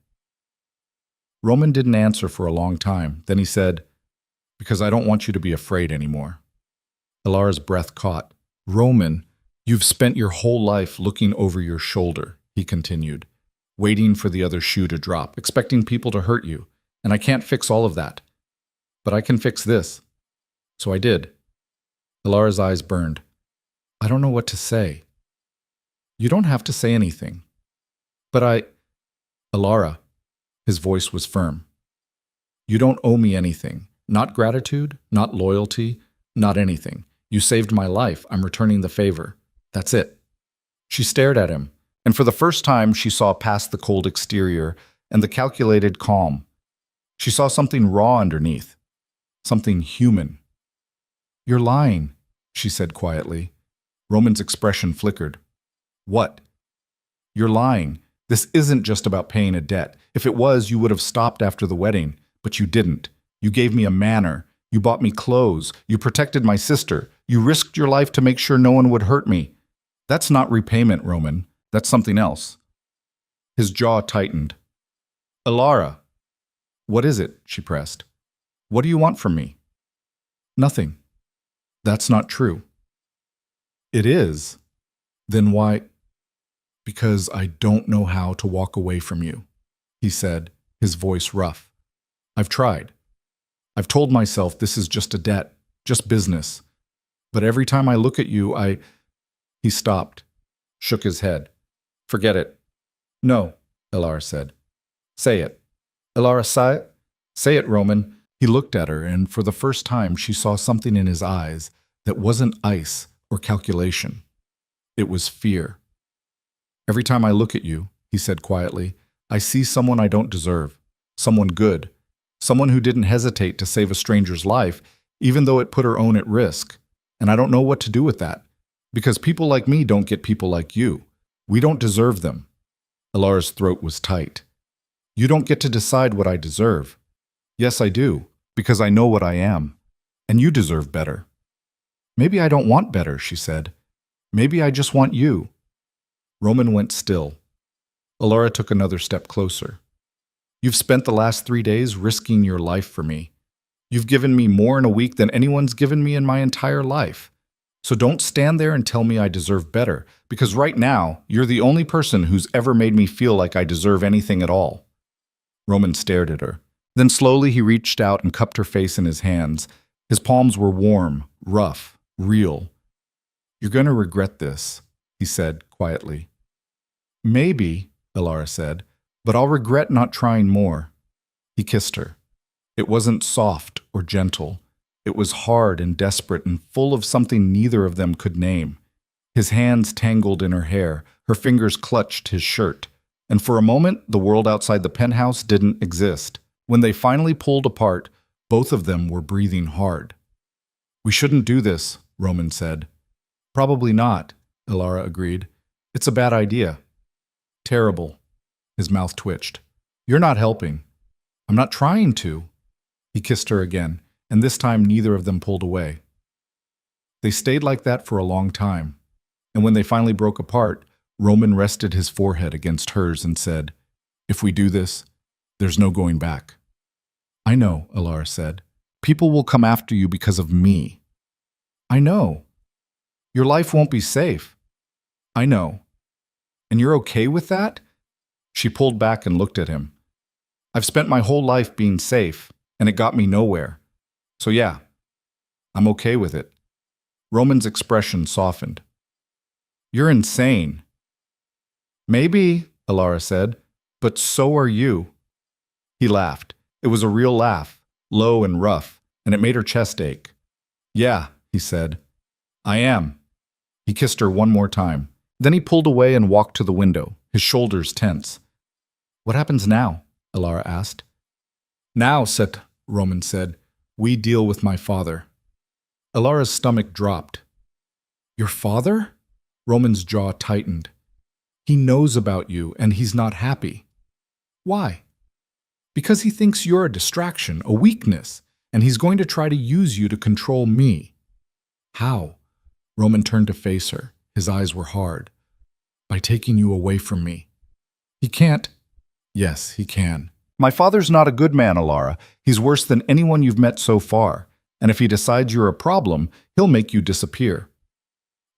Roman didn't answer for a long time. Then he said, Because I don't want you to be afraid anymore. Alara's breath caught. Roman, you've spent your whole life looking over your shoulder, he continued, waiting for the other shoe to drop, expecting people to hurt you, and I can't fix all of that. But I can fix this. So I did. Alara's eyes burned. I don't know what to say. You don't have to say anything. But Alara, his voice was firm. You don't owe me anything. Not gratitude, not loyalty, not anything. You saved my life. I'm returning the favor. That's it. She stared at him, and for the first time she saw past the cold exterior and the calculated calm. She saw something raw underneath, something human. You're lying, she said quietly. Roman's expression flickered. What? You're lying. This isn't just about paying a debt. If it was, you would have stopped after the wedding, but you didn't. You gave me a manor. You bought me clothes. You protected my sister. You risked your life to make sure no one would hurt me. That's not repayment, Roman. That's something else. His jaw tightened. Alara. What is it? She pressed. What do you want from me? Nothing. That's not true. It is. Then why? Because I don't know how to walk away from you, he said, his voice rough. I've tried. I've told myself this is just a debt, just business. But every time I look at you, He stopped, shook his head. Forget it. No, Alara said. Say it. Alara, say it, Roman. He looked at her, and for the first time she saw something in his eyes that wasn't ice or calculation. It was fear. Every time I look at you, he said quietly, I see someone I don't deserve, someone good, someone who didn't hesitate to save a stranger's life, even though it put her own at risk. And I don't know what to do with that, because people like me don't get people like you. We don't deserve them. Alara's throat was tight. You don't get to decide what I deserve. Yes, I do, because I know what I am. And you deserve better. Maybe I don't want better, she said. Maybe I just want you. Roman went still. Alara took another step closer. You've spent the last 3 days risking your life for me. You've given me more in a week than anyone's given me in my entire life. So don't stand there and tell me I deserve better, because right now, you're the only person who's ever made me feel like I deserve anything at all. Roman stared at her. Then slowly he reached out and cupped her face in his hands. His palms were warm, rough, real. You're going to regret this, he said quietly. Maybe, Alara said, but I'll regret not trying more. He kissed her. It wasn't soft or gentle. It was hard and desperate and full of something neither of them could name. His hands tangled in her hair, her fingers clutched his shirt, and for a moment the world outside the penthouse didn't exist. When they finally pulled apart, both of them were breathing hard. We shouldn't do this, Roman said. Probably not, Alara agreed. It's a bad idea. Terrible. His mouth twitched. You're not helping. I'm not trying to. He kissed her again, and this time neither of them pulled away. They stayed like that for a long time, and when they finally broke apart, Roman rested his forehead against hers and said, If we do this, there's no going back. I know, Alara said. People will come after you because of me. I know. Your life won't be safe. I know. And you're okay with that? She pulled back and looked at him. I've spent my whole life being safe, and it got me nowhere. So yeah, I'm okay with it. Roman's expression softened. You're insane. Maybe, Alara said, but so are you. He laughed. It was a real laugh, low and rough, and it made her chest ache. Yeah, he said. I am. He kissed her one more time. Then he pulled away and walked to the window, his shoulders tense. What happens now? Alara asked. Now, Roman said, we deal with my father. Alara's stomach dropped. Your father? Roman's jaw tightened. He knows about you, and he's not happy. Why? Because he thinks you're a distraction, a weakness, and he's going to try to use you to control me. How? Roman turned to face her. His eyes were hard. By taking you away from me. He can't. Yes, he can. My father's not a good man, Alara. He's worse than anyone you've met so far. And if he decides you're a problem, he'll make you disappear.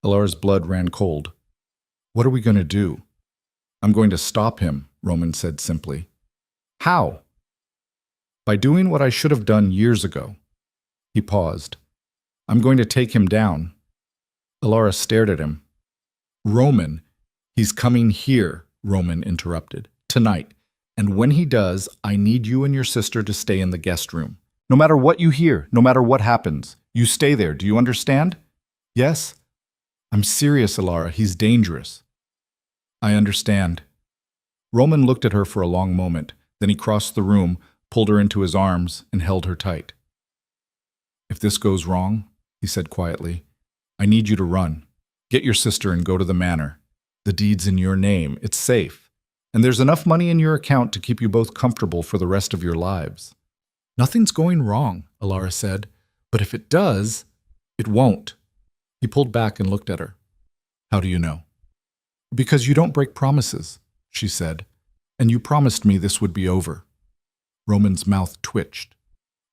Alara's blood ran cold. What are we going to do? I'm going to stop him, Roman said simply. How? By doing what I should have done years ago. He paused. I'm going to take him down. Alara stared at him. Roman, he's coming here, Roman interrupted. Tonight. And when he does, I need you and your sister to stay in the guest room. No matter what you hear, no matter what happens, you stay there. Do you understand? Yes? I'm serious, Alara. He's dangerous. I understand. Roman looked at her for a long moment. Then he crossed the room, pulled her into his arms, and held her tight. If this goes wrong, he said quietly, I need you to run. Get your sister and go to the manor. The deed's in your name. It's safe. And there's enough money in your account to keep you both comfortable for the rest of your lives. Nothing's going wrong, Alara said. But if it does, it won't. He pulled back and looked at her. How do you know? Because you don't break promises, she said. And you promised me this would be over. Roman's mouth twitched.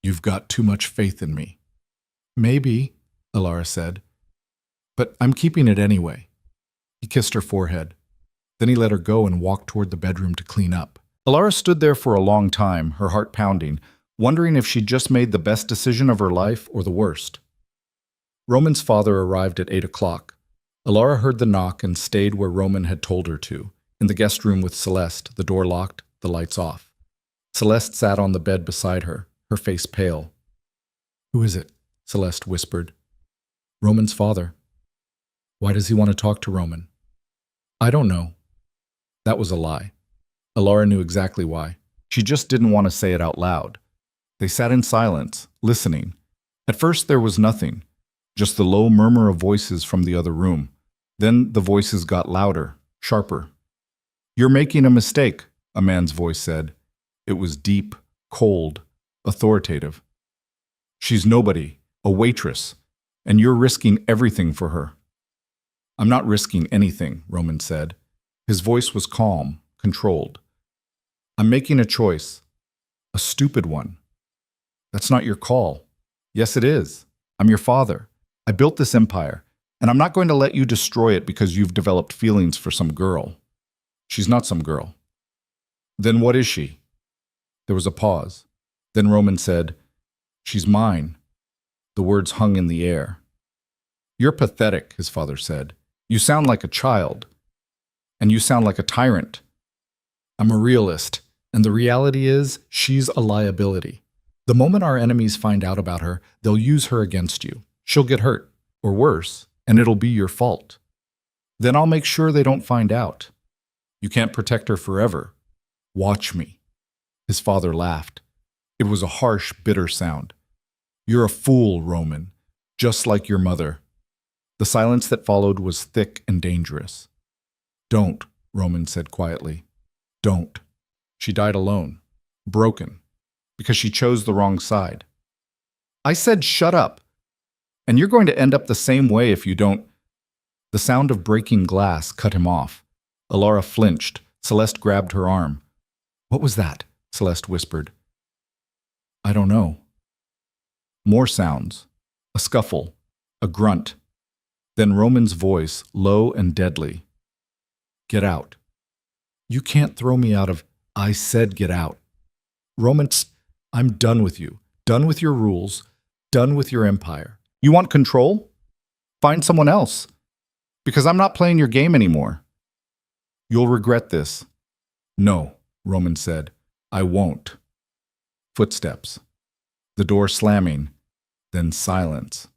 You've got too much faith in me. Maybe, Alara said. But I'm keeping it anyway. He kissed her forehead. Then he let her go and walked toward the bedroom to clean up. Alara stood there for a long time, her heart pounding, wondering if she'd just made the best decision of her life or the worst. Roman's father arrived at 8 o'clock. Alara heard the knock and stayed where Roman had told her to, in the guest room with Celeste, the door locked, the lights off. Celeste sat on the bed beside her, her face pale. Who is it? Celeste whispered. Roman's father. Why does he want to talk to Roman? I don't know. That was a lie. Alara knew exactly why. She just didn't want to say it out loud. They sat in silence, listening. At first there was nothing, just the low murmur of voices from the other room. Then the voices got louder, sharper. You're making a mistake, a man's voice said. It was deep, cold, authoritative. She's nobody, a waitress, and you're risking everything for her. I'm not risking anything, Roman said. His voice was calm, controlled. I'm making a choice, a stupid one. That's not your call. Yes, it is. I'm your father. I built this empire, and I'm not going to let you destroy it because you've developed feelings for some girl. She's not some girl. Then what is she? There was a pause. Then Roman said, She's mine. The words hung in the air. You're pathetic, his father said. You sound like a child. And you sound like a tyrant. I'm a realist, and the reality is she's a liability. The moment our enemies find out about her, they'll use her against you. She'll get hurt, or worse, and it'll be your fault. Then I'll make sure they don't find out. You can't protect her forever. Watch me. His father laughed. It was a harsh, bitter sound. You're a fool, Roman, just like your mother. The silence that followed was thick and dangerous. Don't, Roman said quietly. Don't. She died alone, broken, because she chose the wrong side. I said shut up, and you're going to end up the same way if you don't. The sound of breaking glass cut him off. Alara flinched. Celeste grabbed her arm. What was that? Celeste whispered. I don't know. More sounds. A scuffle. A grunt. Then Roman's voice, low and deadly. Get out. You can't throw me out of... I said get out. Roman, I'm done with you. Done with your rules. Done with your empire. You want control? Find someone else. Because I'm not playing your game anymore. You'll regret this. No, Roman said. I won't. Footsteps. The door slamming. Then silence.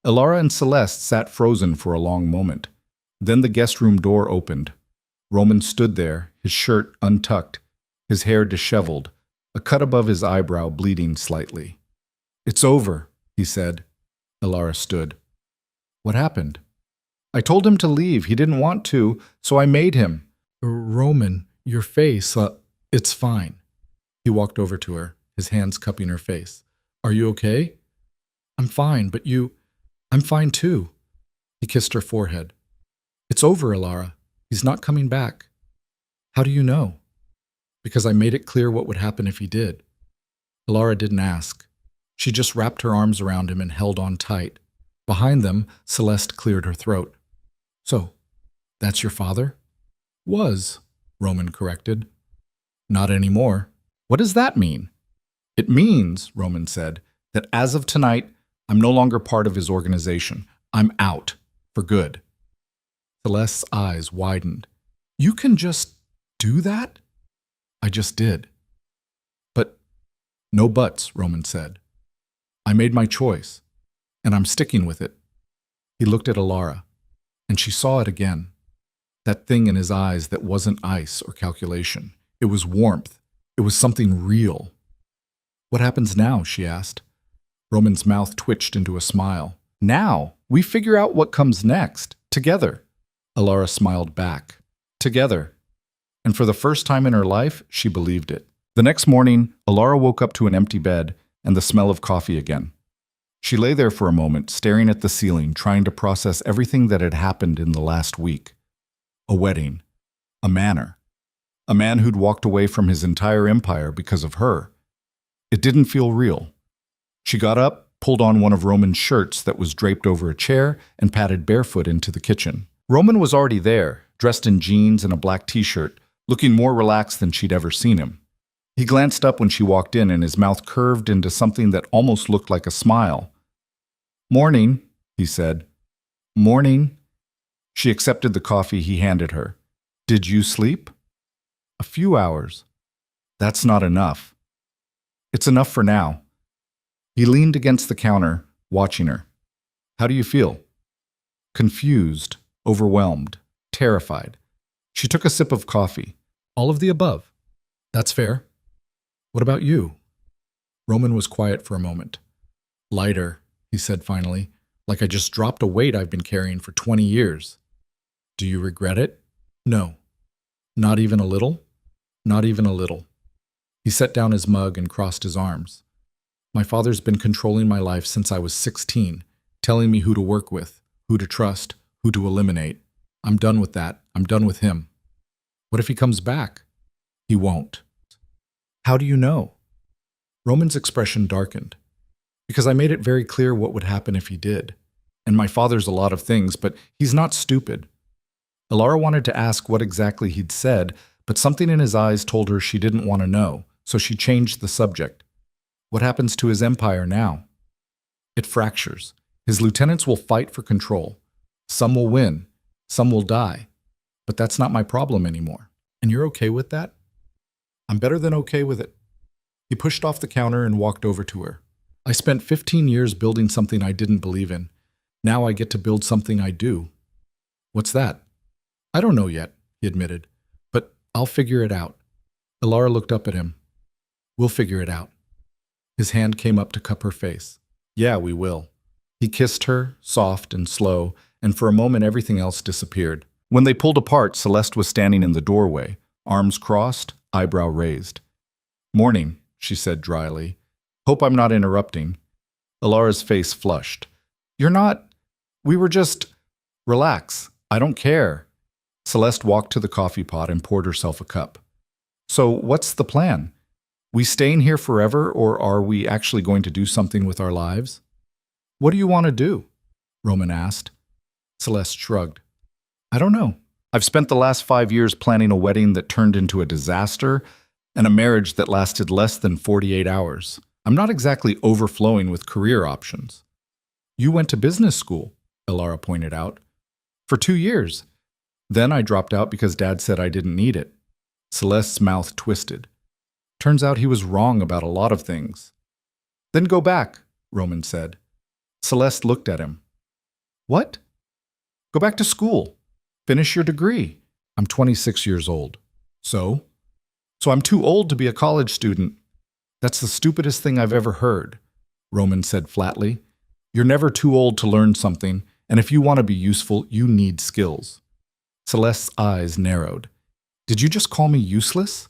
Alara and Celeste sat frozen for a long moment. Then the guest room door opened. Roman stood there, his shirt untucked, his hair disheveled, a cut above his eyebrow bleeding slightly. It's over, he said. Alara stood. What happened? I told him to leave. He didn't want to, so I made him. Roman, your face, it's fine. He walked over to her, his hands cupping her face. Are you okay? I'm fine, but I'm fine too. He kissed her forehead. It's over, Alara. He's not coming back. How do you know? Because I made it clear what would happen if he did. Alara didn't ask. She just wrapped her arms around him and held on tight. Behind them, Celeste cleared her throat. So, that's your father? Was, Roman corrected. Not anymore. What does that mean? It means, Roman said, that as of tonight, I'm no longer part of his organization. I'm out. For good. Celeste's eyes widened. You can just do that? I just did. But no buts, Roman said. I made my choice, and I'm sticking with it. He looked at Alara, and she saw it again. That thing in his eyes that wasn't ice or calculation. It was warmth. It was something real. What happens now? She asked. Roman's mouth twitched into a smile. Now, we figure out what comes next, together. Alara smiled back. Together. And for the first time in her life, she believed it. The next morning, Alara woke up to an empty bed and the smell of coffee again. She lay there for a moment, staring at the ceiling, trying to process everything that had happened in the last week. A wedding. A manor. A man who'd walked away from his entire empire because of her. It didn't feel real. She got up, pulled on one of Roman's shirts that was draped over a chair, and padded barefoot into the kitchen. Roman was already there, dressed in jeans and a black t-shirt, looking more relaxed than she'd ever seen him. He glanced up when she walked in, and his mouth curved into something that almost looked like a smile. Morning, he said. Morning. She accepted the coffee he handed her. Did you sleep? A few hours. That's not enough. It's enough for now. He leaned against the counter, watching her. How do you feel? Confused, overwhelmed, terrified. She took a sip of coffee. All of the above. That's fair. What about you? Roman was quiet for a moment. Lighter, he said finally, like I just dropped a weight I've been carrying for 20 years. Do you regret it? No. Not even a little? Not even a little. He set down his mug and crossed his arms. My father's been controlling my life since I was 16, telling me who to work with, who to trust, who to eliminate. I'm done with that. I'm done with him. What if he comes back? He won't. How do you know? Roman's expression darkened. Because I made it very clear what would happen if he did. And my father's a lot of things, but he's not stupid. Alara wanted to ask what exactly he'd said, but something in his eyes told her she didn't want to know, so she changed the subject. What happens to his empire now? It fractures. His lieutenants will fight for control. Some will win. Some will die. But that's not my problem anymore. And you're okay with that? I'm better than okay with it. He pushed off the counter and walked over to her. I spent 15 years building something I didn't believe in. Now I get to build something I do. What's that? I don't know yet, he admitted. But I'll figure it out. Alara looked up at him. We'll figure it out. His hand came up to cup her face. Yeah, we will. He kissed her, soft and slow, and for a moment everything else disappeared. When they pulled apart, Celeste was standing in the doorway, arms crossed, eyebrow raised. Morning, she said dryly. Hope I'm not interrupting. Alara's face flushed. You're not. We were just. Relax. I don't care. Celeste walked to the coffee pot and poured herself a cup. So what's the plan? We staying here forever, or are we actually going to do something with our lives? What do you want to do? Roman asked. Celeste shrugged. I don't know. I've spent the last 5 years planning a wedding that turned into a disaster and a marriage that lasted less than 48 hours. I'm not exactly overflowing with career options. You went to business school, Alara pointed out. For 2 years. Then I dropped out because Dad said I didn't need it. Celeste's mouth twisted. Turns out he was wrong about a lot of things. Then go back, Roman said. Celeste looked at him. What? Go back to school. Finish your degree. I'm 26 years old. So? So I'm too old to be a college student. That's the stupidest thing I've ever heard, Roman said flatly. You're never too old to learn something, and if you want to be useful, you need skills. Celeste's eyes narrowed. Did you just call me useless?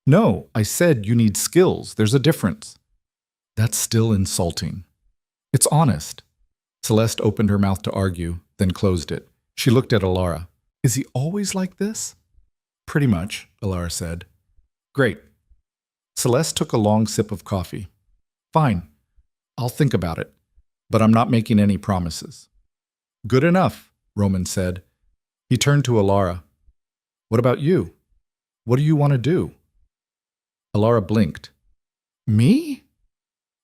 No, I said you need skills. There's a difference. That's still insulting. It's honest. Celeste opened her mouth to argue, then closed it. She looked at Alara. Is he always like this? Pretty much, Alara said. Great. Celeste took a long sip of coffee. Fine. I'll think about it. But I'm not making any promises. Good enough, Roman said. He turned to Alara. What about you? What do you want to do? Alara blinked. Me?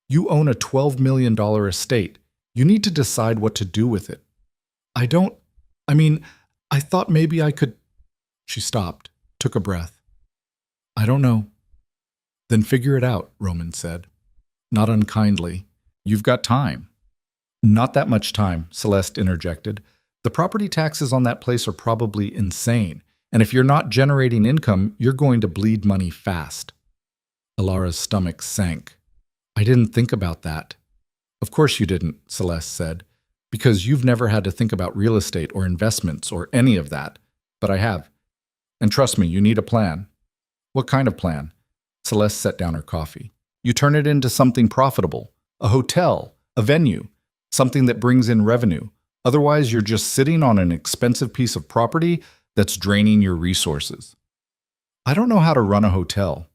You own a $12 million estate. You need to decide what to do with it. I don't. I mean, I thought maybe I could. She stopped, took a breath. I don't know. Then figure it out, Roman said. Not unkindly. You've got time. Not that much time, Celeste interjected. The property taxes on that place are probably insane, and if you're not generating income, you're going to bleed money fast. Alara's stomach sank. I didn't think about that. Of course you didn't, Celeste said, because you've never had to think about real estate or investments or any of that. But I have. And trust me, you need a plan. What kind of plan? Celeste set down her coffee. You turn it into something profitable. A hotel, a venue, something that brings in revenue. Otherwise, you're just sitting on an expensive piece of property that's draining your resources. I don't know how to run a hotel.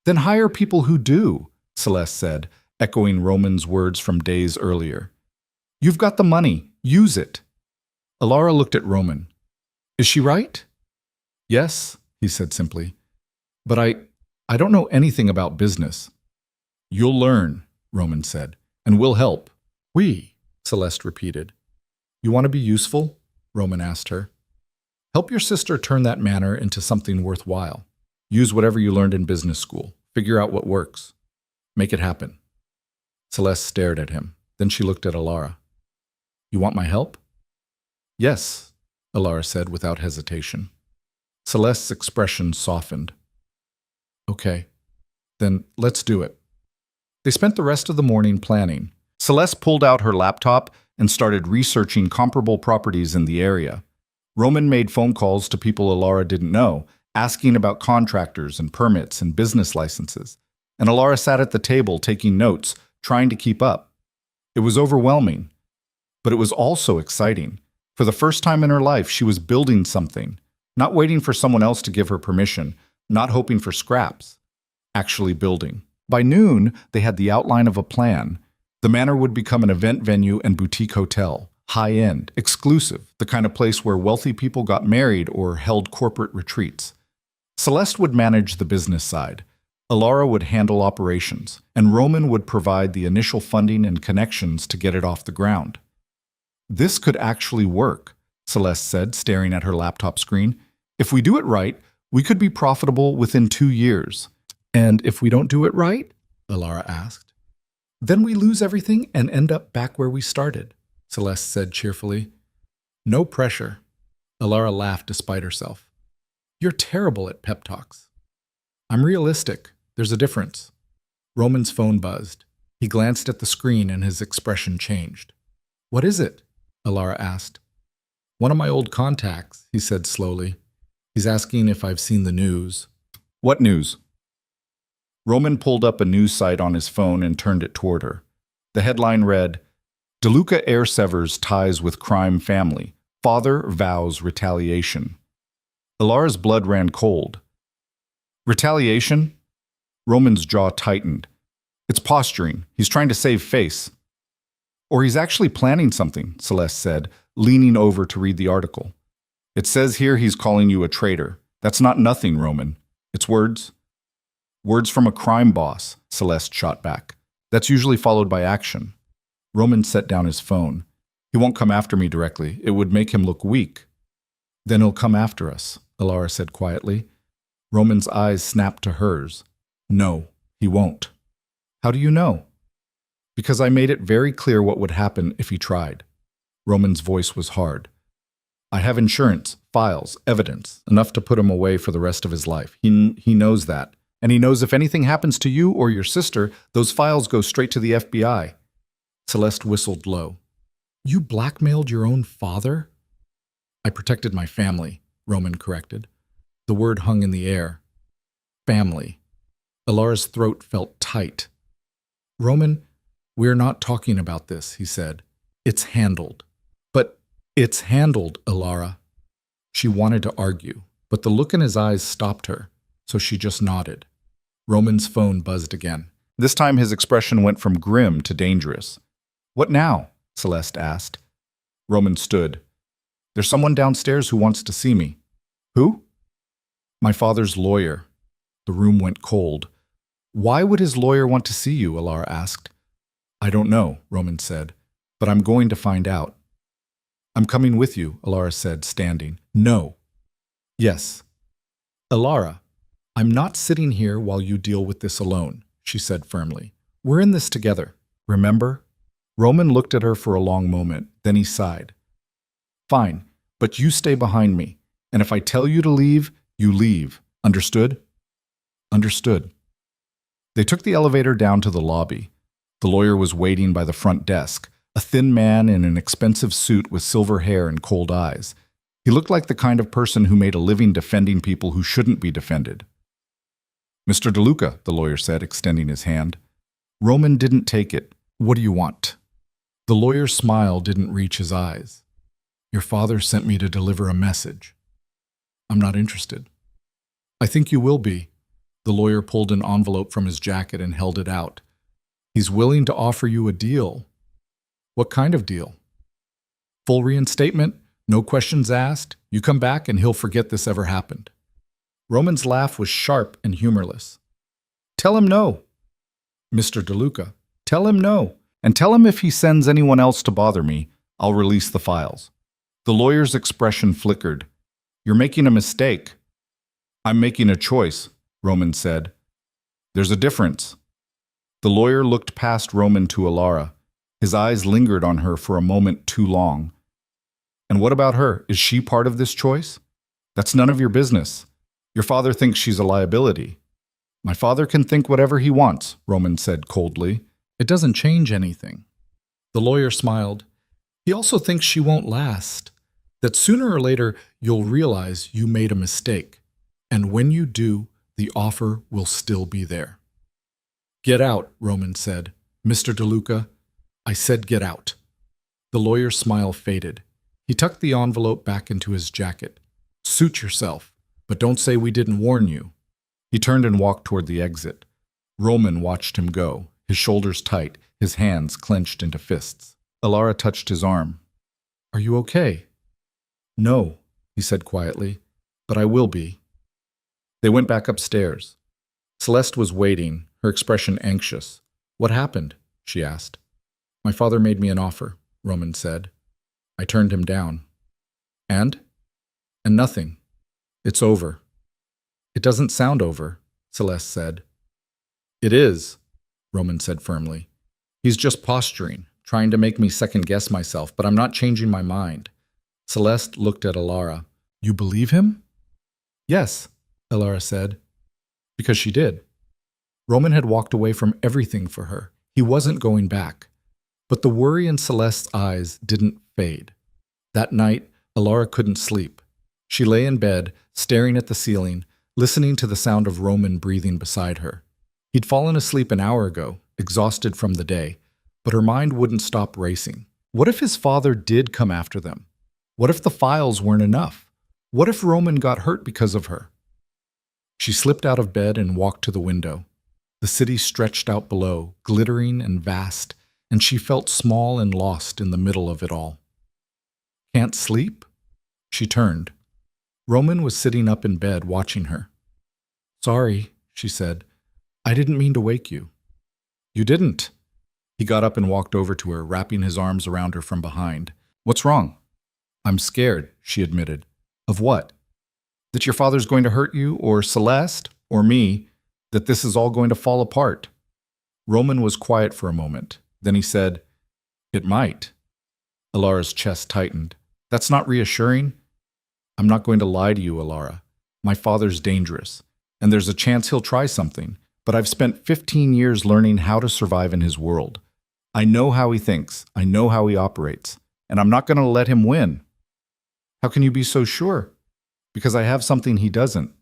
Then hire people who do, Celeste said, echoing Roman's words from days earlier. You've got the money. Use it. Alara looked at Roman. Is she right? Yes, he said simply. But I don't know anything about business. You'll learn, Roman said, and we'll help. We, Celeste repeated. You want to be useful? Roman asked her. Help your sister turn that manor into something worthwhile. Use whatever you learned in business school. Figure out what works. Make it happen. Celeste stared at him. Then she looked at Alara. You want my help? Yes, Alara said without hesitation. Celeste's expression softened. Okay, then let's do it. They spent the rest of the morning planning. Celeste pulled out her laptop and started researching comparable properties in the area. Roman made phone calls to people Alara didn't know, asking about contractors and permits and business licenses. And Alara sat at the table taking notes, trying to keep up. It was overwhelming, but it was also exciting. For the first time in her life, she was building something, not waiting for someone else to give her permission, not hoping for scraps, actually building. By noon, they had the outline of a plan. The manor would become an event venue and boutique hotel, high-end, exclusive, the kind of place where wealthy people got married or held corporate retreats. Celeste would manage the business side. Alara would handle operations, and Roman would provide the initial funding and connections to get it off the ground. This could actually work, Celeste said, staring at her laptop screen. If we do it right, we could be profitable within 2 years. And if we don't do it right? Alara asked. Then we lose everything and end up back where we started, Celeste said cheerfully. No pressure. Alara laughed despite herself. You're terrible at pep talks. I'm realistic. There's a difference. Roman's phone buzzed. He glanced at the screen and his expression changed. What is it? Alara asked. One of my old contacts, he said slowly. He's asking if I've seen the news. What news? Roman pulled up a news site on his phone and turned it toward her. The headline read, DeLuca heir severs ties with crime family. Father vows retaliation. Alara's blood ran cold. Retaliation? Roman's jaw tightened. It's posturing. He's trying to save face. Or he's actually planning something, Celeste said, leaning over to read the article. It says here he's calling you a traitor. That's not nothing, Roman. It's words. Words from a crime boss, Celeste shot back. That's usually followed by action. Roman set down his phone. He won't come after me directly. It would make him look weak. Then he'll come after us, Alara said quietly. Roman's eyes snapped to hers. No, he won't. How do you know? Because I made it very clear what would happen if he tried. Roman's voice was hard. I have insurance, files, evidence, enough to put him away for the rest of his life. He knows that. And he knows if anything happens to you or your sister, those files go straight to the FBI. Celeste whistled low. You blackmailed your own father? I protected my family, Roman corrected. The word hung in the air. Family. Alara's throat felt tight. Roman, we're not talking about this, he said. It's handled. But it's handled, Alara. She wanted to argue, but the look in his eyes stopped her, so she just nodded. Roman's phone buzzed again. This time his expression went from grim to dangerous. What now? Celeste asked. Roman stood. There's someone downstairs who wants to see me. Who? My father's lawyer. The room went cold. Why would his lawyer want to see you? Alara asked. I don't know, Roman said, but I'm going to find out. I'm coming with you, Alara said, standing. No. Yes. Alara, I'm not sitting here while you deal with this alone, she said firmly. We're in this together, remember? Roman looked at her for a long moment, then he sighed. Fine, but you stay behind me, and if I tell you to leave, you leave. Understood? Understood. They took the elevator down to the lobby. The lawyer was waiting by the front desk, a thin man in an expensive suit with silver hair and cold eyes. He looked like the kind of person who made a living defending people who shouldn't be defended. Mr. DeLuca, the lawyer said, extending his hand. Roman didn't take it. What do you want? The lawyer's smile didn't reach his eyes. Your father sent me to deliver a message. I'm not interested. I think you will be. The lawyer pulled an envelope from his jacket and held it out. He's willing to offer you a deal. What kind of deal? Full reinstatement, no questions asked. You come back and he'll forget this ever happened. Roman's laugh was sharp and humorless. Tell him no. Mr. DeLuca, tell him no. And tell him if he sends anyone else to bother me, I'll release the files. The lawyer's expression flickered. You're making a mistake. I'm making a choice, Roman said. There's a difference. The lawyer looked past Roman to Alara. His eyes lingered on her for a moment too long. And what about her? Is she part of this choice? That's none of your business. Your father thinks she's a liability. My father can think whatever he wants, Roman said coldly. It doesn't change anything. The lawyer smiled. He also thinks she won't last. That sooner or later you'll realize you made a mistake. And when you do, the offer will still be there. Get out, Roman said. Mr. DeLuca, I said get out. The lawyer's smile faded. He tucked the envelope back into his jacket. Suit yourself, but don't say we didn't warn you. He turned and walked toward the exit. Roman watched him go, his shoulders tight, his hands clenched into fists. Alara touched his arm. Are you okay? No, he said quietly, but I will be. They went back upstairs. Celeste was waiting, her expression anxious. What happened? She asked. My father made me an offer, Roman said. I turned him down. And? And nothing. It's over. It doesn't sound over, Celeste said. It is, Roman said firmly. He's just posturing, trying to make me second-guess myself, but I'm not changing my mind. Celeste looked at Alara. You believe him? Yes, Alara said. Because she did. Roman had walked away from everything for her. He wasn't going back. But the worry in Celeste's eyes didn't fade. That night, Alara couldn't sleep. She lay in bed, staring at the ceiling, listening to the sound of Roman breathing beside her. He'd fallen asleep an hour ago, exhausted from the day, but her mind wouldn't stop racing. What if his father did come after them? What if the files weren't enough? What if Roman got hurt because of her? She slipped out of bed and walked to the window. The city stretched out below, glittering and vast, and she felt small and lost in the middle of it all. Can't sleep? She turned. Roman was sitting up in bed watching her. Sorry, she said. I didn't mean to wake you. You didn't. He got up and walked over to her, wrapping his arms around her from behind. What's wrong? I'm scared, she admitted. Of what? That your father's going to hurt you, or Celeste, or me, that this is all going to fall apart. Roman was quiet for a moment. Then he said, It might. Alara's chest tightened. That's not reassuring. I'm not going to lie to you, Alara. My father's dangerous, and there's a chance he'll try something, but I've spent 15 years learning how to survive in his world. I know how he thinks. I know how he operates, and I'm not going to let him win. How can you be so sure? Because I have something he doesn't.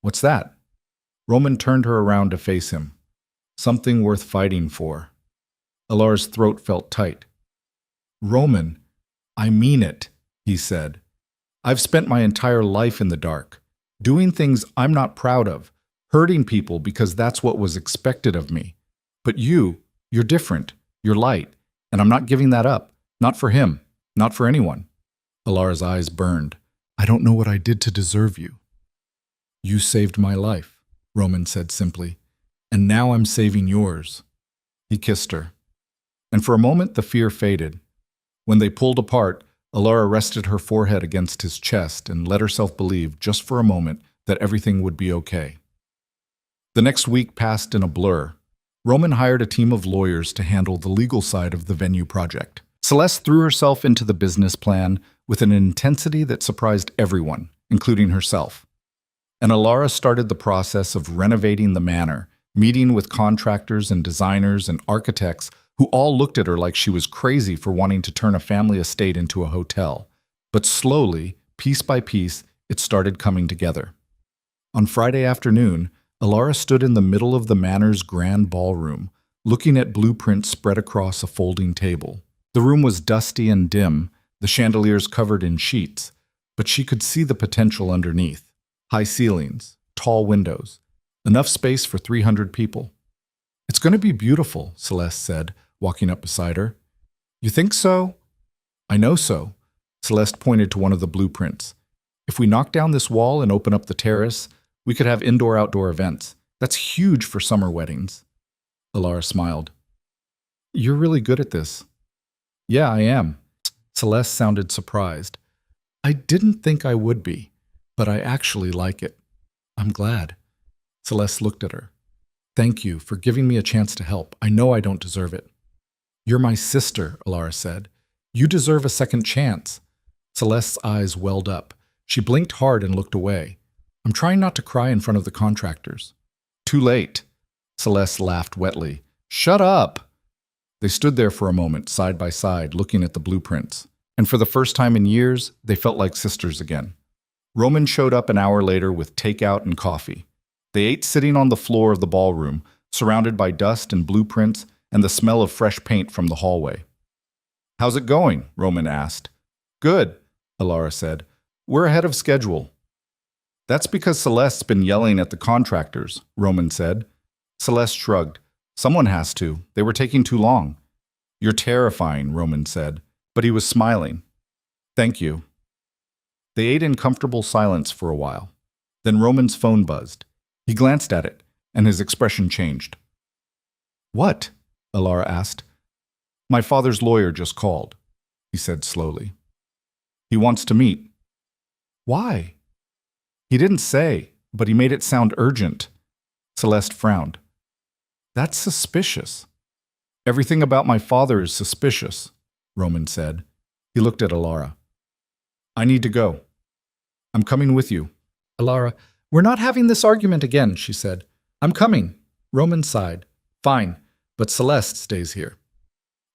What's that? Roman turned her around to face him. Something worth fighting for. Alara's throat felt tight. Roman, I mean it, he said. I've spent my entire life in the dark, doing things I'm not proud of, hurting people because that's what was expected of me. But you're different, you're light, and I'm not giving that up. Not for him, not for anyone. Alara's eyes burned. I don't know what I did to deserve you. You saved my life, Roman said simply, and now I'm saving yours. He kissed her. And for a moment the fear faded. When they pulled apart, Alara rested her forehead against his chest and let herself believe, just for a moment, that everything would be okay. The next week passed in a blur. Roman hired a team of lawyers to handle the legal side of the venue project. Celeste threw herself into the business plan with an intensity that surprised everyone, including herself. And Alara started the process of renovating the manor, meeting with contractors and designers and architects who all looked at her like she was crazy for wanting to turn a family estate into a hotel. But slowly, piece by piece, it started coming together. On Friday afternoon, Alara stood in the middle of the manor's grand ballroom, looking at blueprints spread across a folding table. The room was dusty and dim, the chandeliers covered in sheets, but she could see the potential underneath. High ceilings, tall windows, enough space for 300 people. "It's going to be beautiful," Celeste said, walking up beside her. "You think so?" "I know so." Celeste pointed to one of the blueprints. "If we knock down this wall and open up the terrace, we could have indoor-outdoor events. That's huge for summer weddings." Alara smiled. "You're really good at this." "Yeah, I am." Celeste sounded surprised. "I didn't think I would be, but I actually like it." "I'm glad." Celeste looked at her. "Thank you for giving me a chance to help. I know I don't deserve it." "You're my sister," Alara said. "You deserve a second chance." Celeste's eyes welled up. She blinked hard and looked away. "I'm trying not to cry in front of the contractors." "Too late." Celeste laughed wetly. "Shut up." They stood there for a moment, side by side, looking at the blueprints. And for the first time in years, they felt like sisters again. Roman showed up an hour later with takeout and coffee. They ate sitting on the floor of the ballroom, surrounded by dust and blueprints and the smell of fresh paint from the hallway. "How's it going?" Roman asked. "Good," Alara said. "We're ahead of schedule." "That's because Celeste's been yelling at the contractors," Roman said. Celeste shrugged. "Someone has to. They were taking too long." "You're terrifying," Roman said, but he was smiling. "Thank you." They ate in comfortable silence for a while. Then Roman's phone buzzed. He glanced at it, and his expression changed. "What?" Alara asked. "My father's lawyer just called," he said slowly. "He wants to meet." "Why?" "He didn't say, but he made it sound urgent." Celeste frowned. "That's suspicious." "Everything about my father is suspicious," Roman said. He looked at Alara. "I need to go." "I'm coming with you." Alara, "We're not having this argument again," she said. "I'm coming." Roman sighed. "Fine, but Celeste stays here."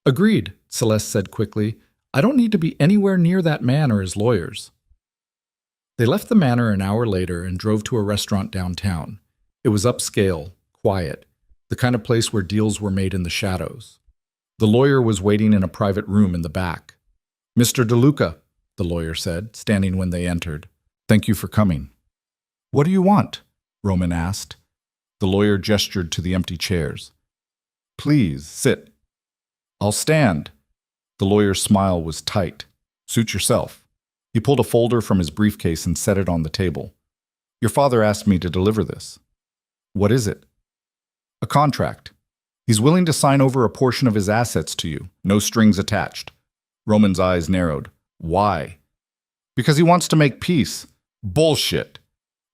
"Agreed," Celeste said quickly. "I don't need to be anywhere near that man or his lawyers." They left the manor an hour later and drove to a restaurant downtown. It was upscale, quiet, the kind of place where deals were made in the shadows. The lawyer was waiting in a private room in the back. "Mr. DeLuca," the lawyer said, standing when they entered. "Thank you for coming." "What do you want?" Roman asked. The lawyer gestured to the empty chairs. "Please, sit." "I'll stand." The lawyer's smile was tight. "Suit yourself." He pulled a folder from his briefcase and set it on the table. "Your father asked me to deliver this." "What is it?" "A contract. He's willing to sign over a portion of his assets to you, no strings attached." Roman's eyes narrowed. "Why?" "Because he wants to make peace." "Bullshit."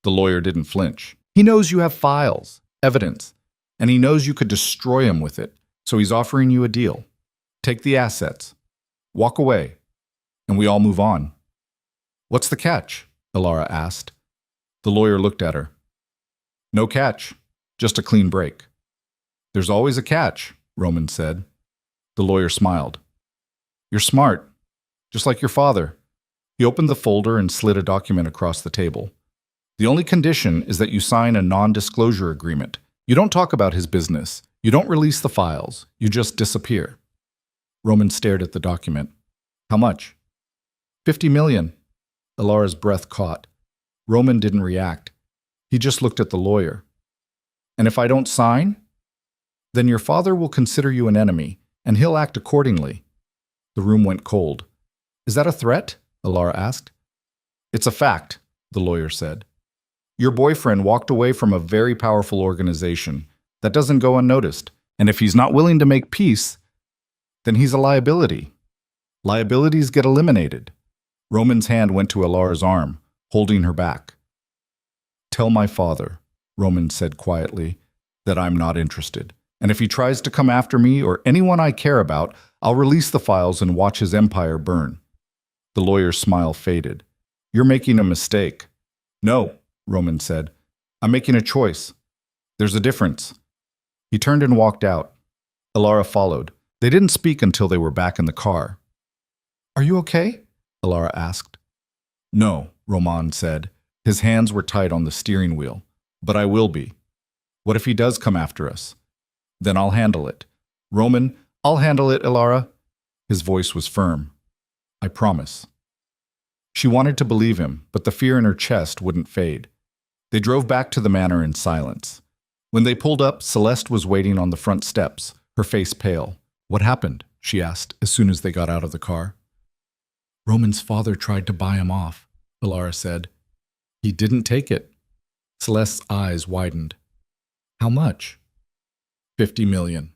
The lawyer didn't flinch. "He knows you have files, evidence, and he knows you could destroy him with it, so he's offering you a deal. Take the assets, walk away, and we all move on." "What's the catch?" Alara asked. The lawyer looked at her. "No catch, just a clean break." "There's always a catch," Roman said. The lawyer smiled. "You're smart, just like your father." He opened the folder and slid a document across the table. "The only condition is that you sign a non-disclosure agreement. You don't talk about his business. You don't release the files. You just disappear." Roman stared at the document. "How much?" $50 million. Alara's breath caught. Roman didn't react. He just looked at the lawyer. "And if I don't sign?" "Then your father will consider you an enemy, and he'll act accordingly." The room went cold. "Is that a threat?" Alara asked. "It's a fact," the lawyer said. "Your boyfriend walked away from a very powerful organization. That doesn't go unnoticed. And if he's not willing to make peace, then he's a liability." Liabilities get eliminated. Roman's hand went to Alara's arm, holding her back. Tell my father, Roman said quietly, that I'm not interested. And if he tries to come after me or anyone I care about, I'll release the files and watch his empire burn. The lawyer's smile faded. You're making a mistake. No, Roman said. I'm making a choice. There's a difference. He turned and walked out. Alara followed. They didn't speak until they were back in the car. Are you okay? Alara asked. No, Roman said. His hands were tight on the steering wheel. But I will be. What if he does come after us? Then I'll handle it. Roman, I'll handle it, Alara. His voice was firm. I promise. She wanted to believe him, but the fear in her chest wouldn't fade. They drove back to the manor in silence. When they pulled up, Celeste was waiting on the front steps, her face pale. What happened? She asked as soon as they got out of the car. Roman's father tried to buy him off, Alara said. He didn't take it. Celeste's eyes widened. How much? 50 million.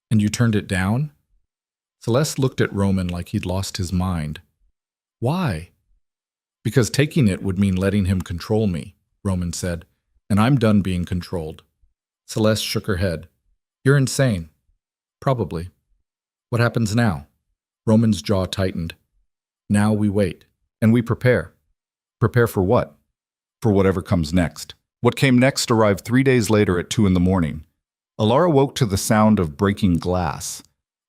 And you turned it down? Celeste looked at Roman like he'd lost his mind. Why? Because taking it would mean letting him control me, Roman said, and I'm done being controlled. Celeste shook her head. You're insane. Probably. What happens now? Roman's jaw tightened. Now we wait, and we prepare. Prepare for what? For whatever comes next. What came next arrived 3 days later at 2 a.m. Alara woke to the sound of breaking glass.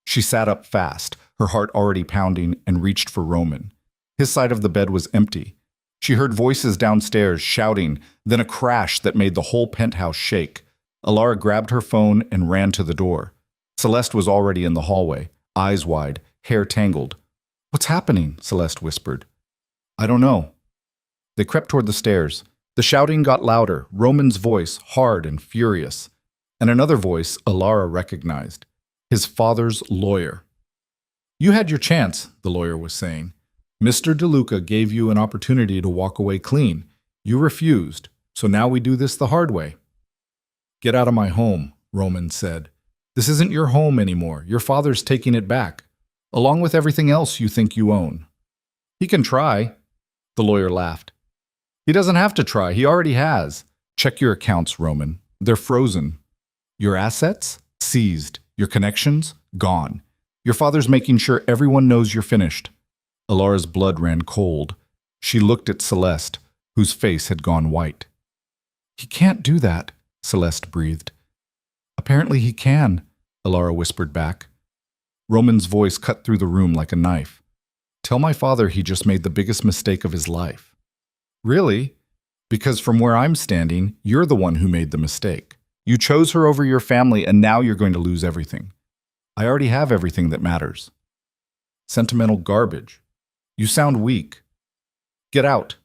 She sat up fast, her heart already pounding, and reached for Roman. His side of the bed was empty. She heard voices downstairs shouting, then a crash that made the whole penthouse shake. Alara grabbed her phone and ran to the door. Celeste was already in the hallway, eyes wide, hair tangled. What's happening? Celeste whispered. I don't know. They crept toward the stairs. The shouting got louder, Roman's voice hard and furious. And another voice Alara recognized. His father's lawyer. You had your chance, the lawyer was saying. Mr. DeLuca gave you an opportunity to walk away clean. You refused, so now we do this the hard way. Get out of my home, Roman said. This isn't your home anymore. Your father's taking it back, along with everything else you think you own. He can try, the lawyer laughed. He doesn't have to try. He already has. Check your accounts, Roman. They're frozen. Your assets? Seized. Your connections? Gone. Your father's making sure everyone knows you're finished. Alara's blood ran cold. She looked at Celeste, whose face had gone white. He can't do that, Celeste breathed. Apparently he can, Alara whispered back. Roman's voice cut through the room like a knife. Tell my father he just made the biggest mistake of his life. Really? Because from where I'm standing, you're the one who made the mistake. You chose her over your family, and now you're going to lose everything. I already have everything that matters. Sentimental garbage. You sound weak. Get out.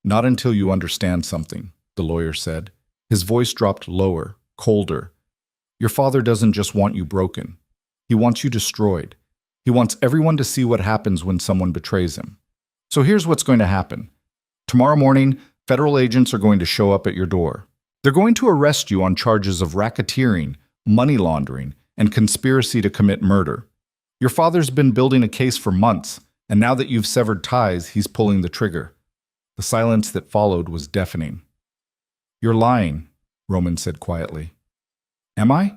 Not until you understand something, the lawyer said. His voice dropped lower, colder. Your father doesn't just want you broken. He wants you destroyed. He wants everyone to see what happens when someone betrays him. So here's what's going to happen. Tomorrow morning, federal agents are going to show up at your door. They're going to arrest you on charges of racketeering, money laundering, and conspiracy to commit murder. Your father's been building a case for months, and now that you've severed ties, he's pulling the trigger. The silence that followed was deafening. You're lying, Roman said quietly. Am I?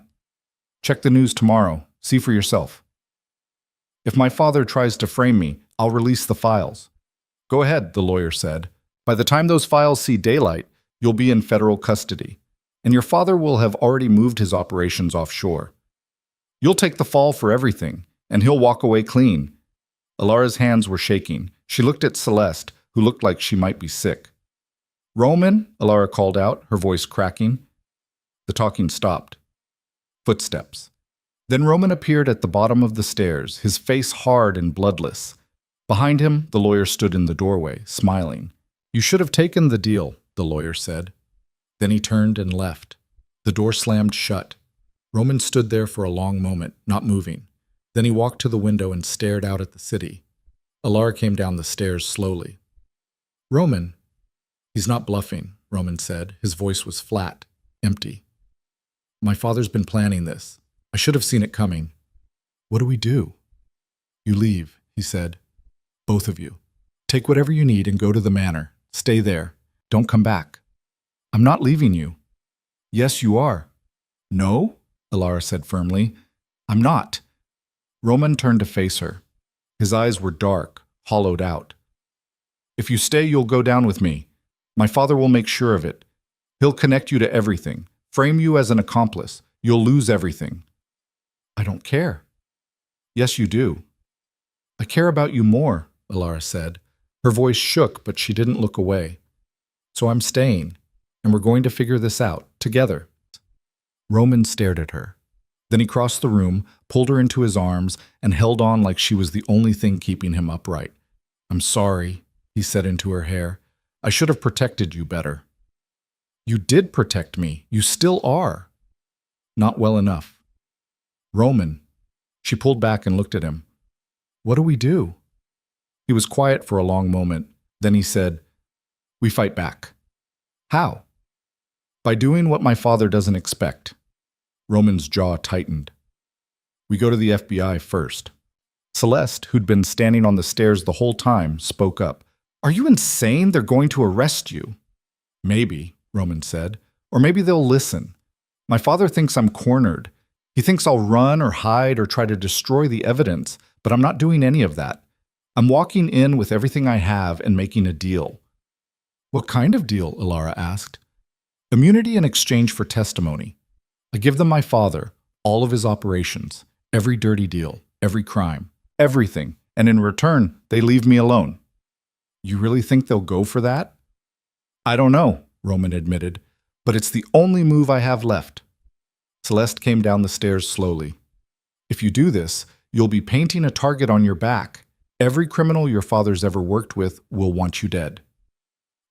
Check the news tomorrow. See for yourself. If my father tries to frame me, I'll release the files. Go ahead, the lawyer said. By the time those files see daylight, you'll be in federal custody, and your father will have already moved his operations offshore. You'll take the fall for everything, and he'll walk away clean. Alara's hands were shaking. She looked at Celeste, who looked like she might be sick. Roman, Alara called out, her voice cracking. The talking stopped. Footsteps. Then Roman appeared at the bottom of the stairs, his face hard and bloodless. Behind him, the lawyer stood in the doorway, smiling. You should have taken the deal, the lawyer said. Then he turned and left. The door slammed shut. Roman stood there for a long moment, not moving. Then he walked to the window and stared out at the city. Alara came down the stairs slowly. Roman. He's not bluffing, Roman said. His voice was flat, empty. My father's been planning this. I should have seen it coming. What do we do? You leave, he said. Both of you. Take whatever you need and go to the manor. Stay there. Don't come back. I'm not leaving you. Yes, you are. No, Alara said firmly. I'm not. Roman turned to face her. His eyes were dark, hollowed out. If you stay, you'll go down with me. My father will make sure of it. He'll connect you to everything, frame you as an accomplice. You'll lose everything. I don't care. Yes, you do. I care about you more, Alara said. Her voice shook, but she didn't look away. So I'm staying, and we're going to figure this out, together. Roman stared at her. Then he crossed the room, pulled her into his arms, and held on like she was the only thing keeping him upright. I'm sorry, he said into her hair. I should have protected you better. You did protect me. You still are. Not well enough. Roman. She pulled back and looked at him. What do we do? He was quiet for a long moment. Then he said, We fight back. How? By doing what my father doesn't expect. Roman's jaw tightened. We go to the FBI first. Celeste, who'd been standing on the stairs the whole time, spoke up. Are you insane? They're going to arrest you. Maybe, Roman said. Or maybe they'll listen. My father thinks I'm cornered. He thinks I'll run or hide or try to destroy the evidence, but I'm not doing any of that. I'm walking in with everything I have and making a deal. What kind of deal? Alara asked. Immunity in exchange for testimony. I give them my father, all of his operations, every dirty deal, every crime, everything, and in return, they leave me alone. You really think they'll go for that? I don't know, Roman admitted, but it's the only move I have left. Celeste came down the stairs slowly. If you do this, you'll be painting a target on your back. Every criminal your father's ever worked with will want you dead.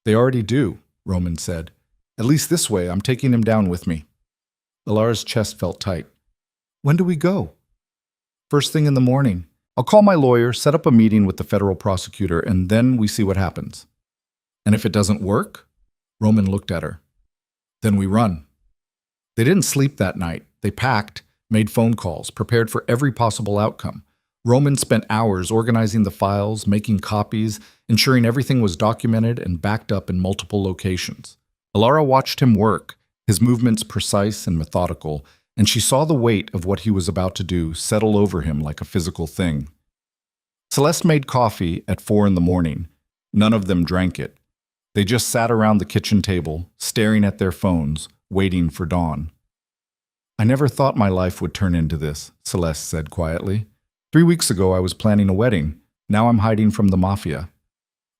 They already do, Roman said. At least this way, I'm taking him down with me. Alara's chest felt tight. When do we go? First thing in the morning. I'll call my lawyer, set up a meeting with the federal prosecutor, and then we see what happens. And if it doesn't work? Roman looked at her. Then we run. They didn't sleep that night. They packed, made phone calls, prepared for every possible outcome. Roman spent hours organizing the files, making copies, ensuring everything was documented and backed up in multiple locations. Alara watched him work, his movements precise and methodical, and she saw the weight of what he was about to do settle over him like a physical thing. Celeste made coffee at 4 a.m. None of them drank it. They just sat around the kitchen table, staring at their phones, waiting for dawn. I never thought my life would turn into this, Celeste said quietly. 3 weeks ago I was planning a wedding. Now I'm hiding from the Mafia.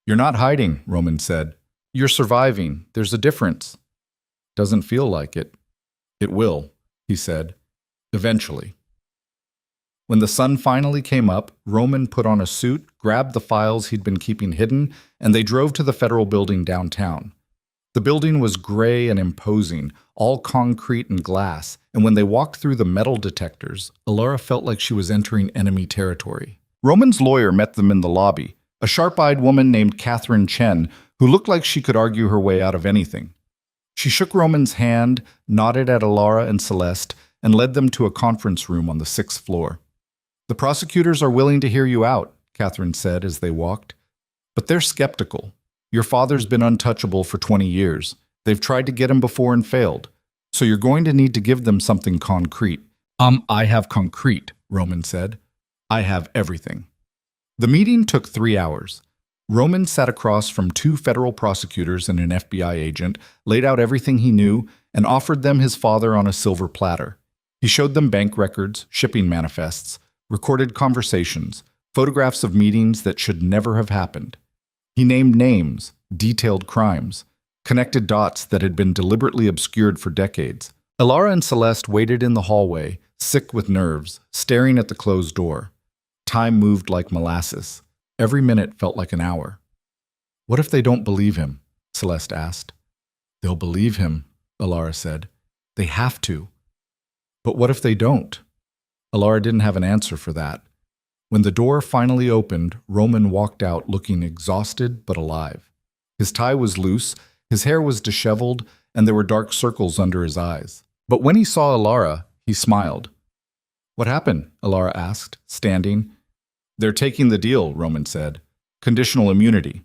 You're not hiding, Roman said. You're surviving. There's a difference. Doesn't feel like it. It will, he said. Eventually. When the sun finally came up, Roman put on a suit, grabbed the files he'd been keeping hidden, and they drove to the federal building downtown. The building was gray and imposing, all concrete and glass, and when they walked through the metal detectors, Alara felt like she was entering enemy territory. Roman's lawyer met them in the lobby, a sharp-eyed woman named Catherine Chen, who looked like she could argue her way out of anything. She shook Roman's hand, nodded at Alara and Celeste, and led them to a conference room on the 6th floor. The prosecutors are willing to hear you out, Catherine said as they walked. But they're skeptical. Your father's been untouchable for 20 years. They've tried to get him before and failed. So you're going to need to give them something concrete. I have concrete, Roman said. I have everything. The meeting took 3 hours. Roman sat across from 2 federal prosecutors and an FBI agent, laid out everything he knew, and offered them his father on a silver platter. He showed them bank records, shipping manifests, recorded conversations, photographs of meetings that should never have happened. He named names, detailed crimes, connected dots that had been deliberately obscured for decades. Alara and Celeste waited in the hallway, sick with nerves, staring at the closed door. Time moved like molasses. Every minute felt like an hour. What if they don't believe him? Celeste asked. They'll believe him, Alara said. They have to. But what if they don't? Alara didn't have an answer for that. When the door finally opened, Roman walked out looking exhausted but alive. His tie was loose, his hair was disheveled, and there were dark circles under his eyes. But when he saw Alara, he smiled. What happened? Alara asked, standing. They're taking the deal, Roman said. Conditional immunity.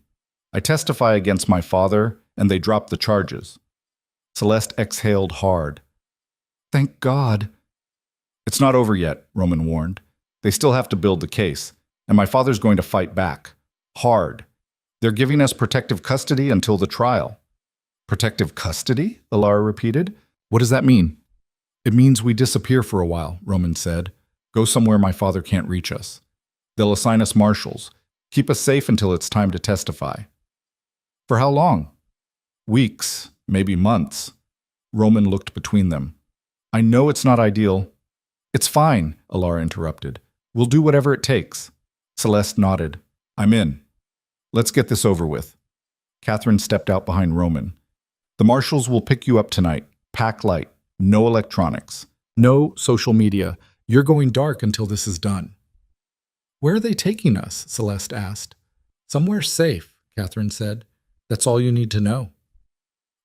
I testify against my father, and they dropped the charges. Celeste exhaled hard. Thank God. It's not over yet, Roman warned. They still have to build the case, and my father's going to fight back. Hard. They're giving us protective custody until the trial. Protective custody? Alara repeated. What does that mean? It means we disappear for a while, Roman said. Go somewhere my father can't reach us. They'll assign us marshals. Keep us safe until it's time to testify. For how long? Weeks, maybe months. Roman looked between them. I know it's not ideal. It's fine, Alara interrupted. We'll do whatever it takes. Celeste nodded. I'm in. Let's get this over with. Catherine stepped out behind Roman. The marshals will pick you up tonight. Pack light. No electronics. No social media. You're going dark until this is done. Where are they taking us? Celeste asked. Somewhere safe, Catherine said. That's all you need to know.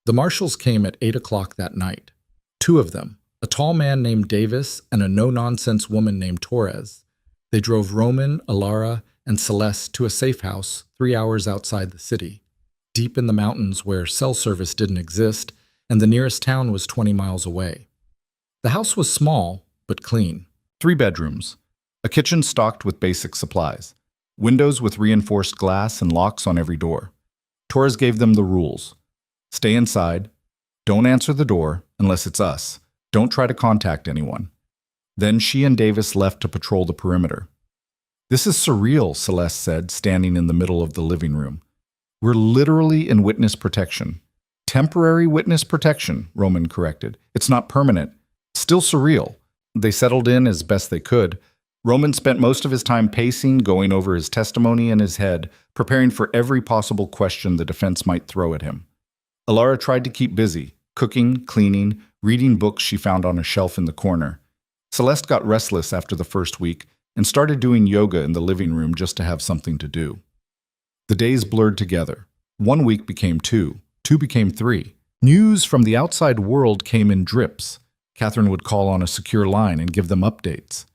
The marshals came at 8 o'clock that night. 2 of them, a tall man named Davis and a no-nonsense woman named Torres. They drove Roman, Alara, and Celeste to a safe house 3 hours outside the city, deep in the mountains where cell service didn't exist, and the nearest town was 20 miles away. The house was small, but clean. 3 bedrooms, a kitchen stocked with basic supplies, windows with reinforced glass and locks on every door. Torres gave them the rules. Stay inside. Don't answer the door unless it's us. Don't try to contact anyone. Then she and Davis left to patrol the perimeter. This is surreal, Celeste said, standing in the middle of the living room. We're literally in witness protection. Temporary witness protection, Roman corrected. It's not permanent. Still surreal. They settled in as best they could. Roman spent most of his time pacing, going over his testimony in his head, preparing for every possible question the defense might throw at him. Alara tried to keep busy, cooking, cleaning, reading books she found on a shelf in the corner. Celeste got restless after the first week and started doing yoga in the living room just to have something to do. The days blurred together. 1 week became 2. 2 became 3. News from the outside world came in drips. Catherine would call on a secure line and give them updates.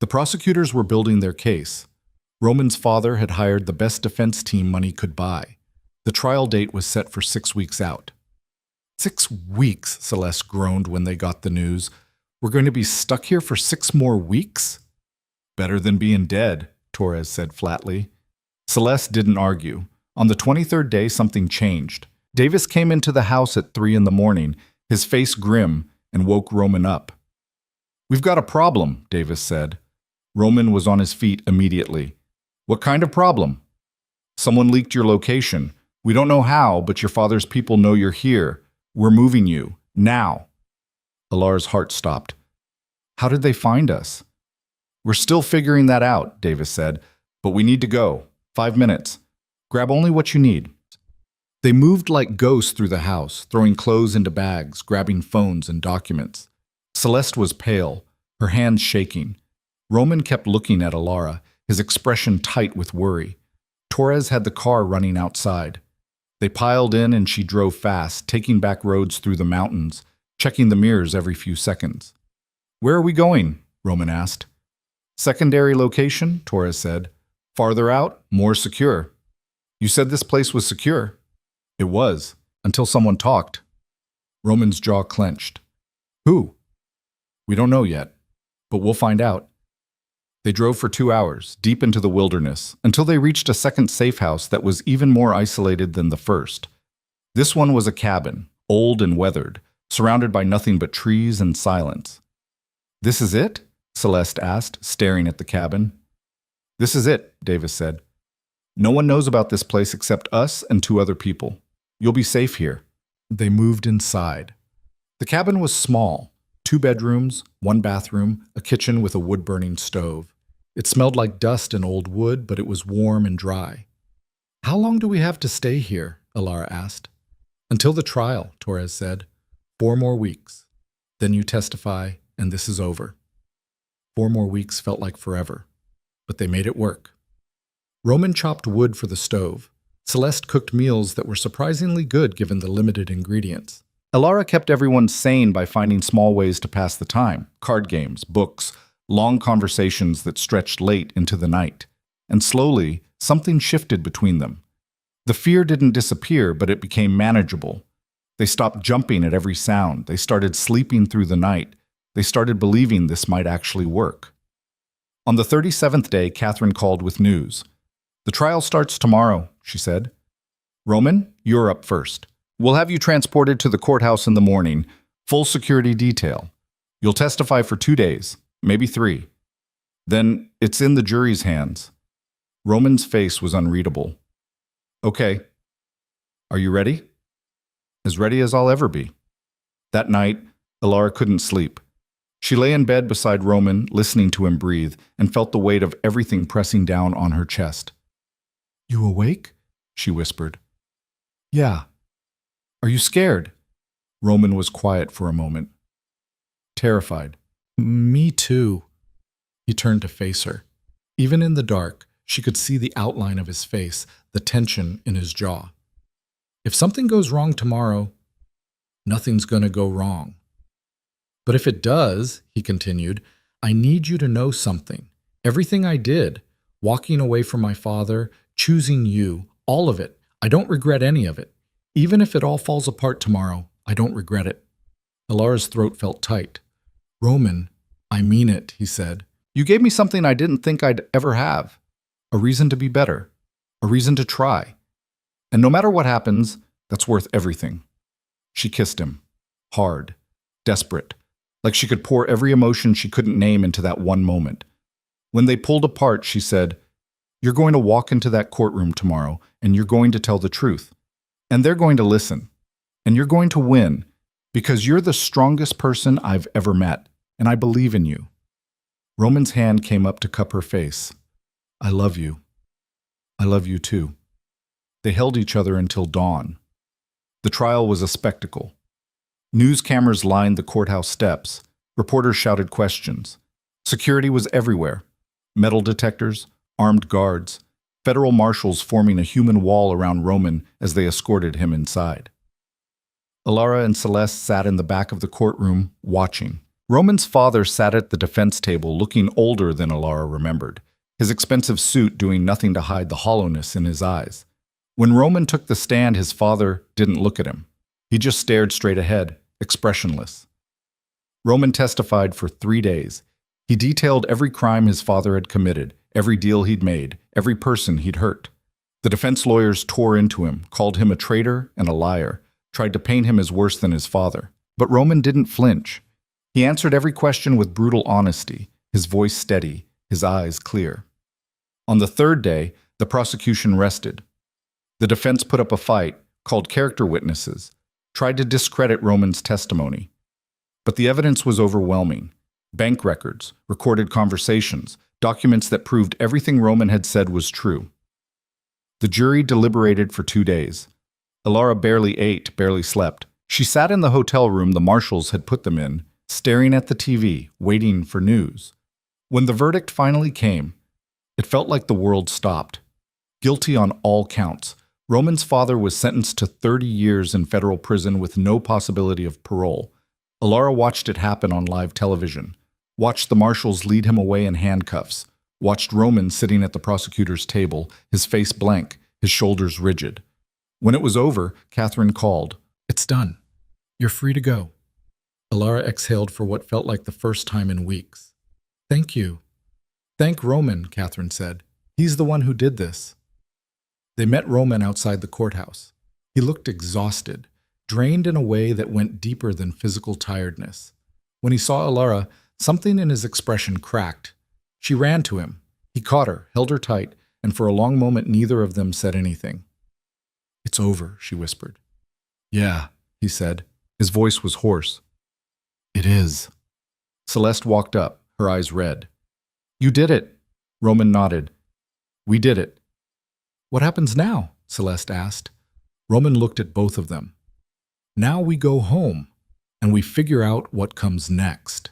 The prosecutors were building their case. Roman's father had hired the best defense team money could buy. The trial date was set for 6 weeks out. 6 weeks, Celeste groaned when they got the news. We're going to be stuck here for 6 more weeks? Better than being dead, Torres said flatly. Celeste didn't argue. On the 23rd day, something changed. Davis came into the house at 3 in the morning, his face grim, and woke Roman up. We've got a problem, Davis said. Roman was on his feet immediately. What kind of problem? Someone leaked your location. We don't know how, but your father's people know you're here. We're moving you. Now. Alara's heart stopped. How did they find us? We're still figuring that out, Davis said. But we need to go. 5 minutes. Grab only what you need. They moved like ghosts through the house, throwing clothes into bags, grabbing phones and documents. Celeste was pale, her hands shaking. Roman kept looking at Alara, his expression tight with worry. Torres had the car running outside. They piled in and she drove fast, taking back roads through the mountains, checking the mirrors every few seconds. Where are we going? Roman asked. Secondary location, Torres said. Farther out, more secure. You said this place was secure. It was, until someone talked. Roman's jaw clenched. Who? We don't know yet, but we'll find out. They drove for 2 hours, deep into the wilderness, until they reached a second safe house that was even more isolated than the first. This one was a cabin, old and weathered, surrounded by nothing but trees and silence. This is it? Celeste asked, staring at the cabin. This is it, Davis said. No one knows about this place except us and 2 other people. You'll be safe here. They moved inside. The cabin was small. 2 bedrooms, 1 bathroom, a kitchen with a wood-burning stove. It smelled like dust and old wood, but it was warm and dry. How long do we have to stay here? Alara asked. Until the trial, Torres said. 4 more weeks. Then you testify, and this is over. 4 more weeks felt like forever, but they made it work. Roman chopped wood for the stove. Celeste cooked meals that were surprisingly good given the limited ingredients. Alara kept everyone sane by finding small ways to pass the time, card games, books, long conversations that stretched late into the night. and slowly, something shifted between them. The fear didn't disappear, but it became manageable. They stopped jumping at every sound. They started sleeping through the night. They started believing this might actually work. On the 37th day, Catherine called with news. "The trial starts tomorrow," she said. "Roman, you're up first. We'll have you transported to the courthouse in the morning, full security detail. You'll testify for 2 days, maybe 3. Then it's in the jury's hands." Roman's face was unreadable. "Okay. Are you ready?" "As ready as I'll ever be." That night, Ilara couldn't sleep. She lay in bed beside Roman, listening to him breathe, and felt the weight of everything pressing down on her chest. "You awake?" she whispered. "Yeah." "Are you scared?" Roman was quiet for a moment. "Terrified." "Me too." He turned to face her. Even in the dark, she could see the outline of his face, the tension in his jaw. "If something goes wrong tomorrow, nothing's going to go wrong. But if it does," he continued, "I need you to know something. Everything I did, walking away from my father, choosing you, all of it, I don't regret any of it. Even if it all falls apart tomorrow, I don't regret it." Ilara's throat felt tight. "Roman, I mean it," he said. "You gave me something I didn't think I'd ever have. A reason to be better. A reason to try. And no matter what happens, that's worth everything." She kissed him. Hard. Desperate. Like she could pour every emotion she couldn't name into that one moment. When they pulled apart, she said, "You're going to walk into that courtroom tomorrow, and you're going to tell the truth. And they're going to listen. And you're going to win, because you're the strongest person I've ever met, and I believe in you." Roman's hand came up to cup her face. "I love you. I love you too." They held each other until dawn. The trial was a spectacle. News cameras lined the courthouse steps. Reporters shouted questions. Security was everywhere. Metal detectors, armed guards, federal marshals forming a human wall around Roman as they escorted him inside. Ilara and Celeste sat in the back of the courtroom, watching. Roman's father sat at the defense table, looking older than Ilara remembered, his expensive suit doing nothing to hide the hollowness in his eyes. When Roman took the stand, his father didn't look at him. He just stared straight ahead, expressionless. Roman testified for 3 days. He detailed every crime his father had committed, every deal he'd made, every person he'd hurt. The defense lawyers tore into him, called him a traitor and a liar, tried to paint him as worse than his father. But Roman didn't flinch. He answered every question with brutal honesty, his voice steady, his eyes clear. On the 3rd day, the prosecution rested. The defense put up a fight, called character witnesses, tried to discredit Roman's testimony. But the evidence was overwhelming. Bank records, recorded conversations, documents that proved everything Roman had said was true. The jury deliberated for 2 days. Ilara barely ate, barely slept. She sat in the hotel room the marshals had put them in, staring at the TV, waiting for news. When the verdict finally came, it felt like the world stopped. Guilty on all counts. Roman's father was sentenced to 30 years in federal prison with no possibility of parole. Ilara watched it happen on live television, watched the marshals lead him away in handcuffs, watched Roman sitting at the prosecutor's table, his face blank, his shoulders rigid. When it was over, Catherine called. "It's done. You're free to go." Ilara exhaled for what felt like the first time in weeks. "Thank you." "Thank Roman," Catherine said. "He's the one who did this." They met Roman outside the courthouse. He looked exhausted, drained in a way that went deeper than physical tiredness. When he saw Ilara, something in his expression cracked. She ran to him. He caught her, held her tight, and for a long moment neither of them said anything. "It's over," she whispered. "Yeah," he said. His voice was hoarse. "It is." Celeste walked up, her eyes red. "You did it." Roman nodded. "We did it." "What happens now?" Celeste asked. Roman looked at both of them. "Now we go home, and we figure out what comes next."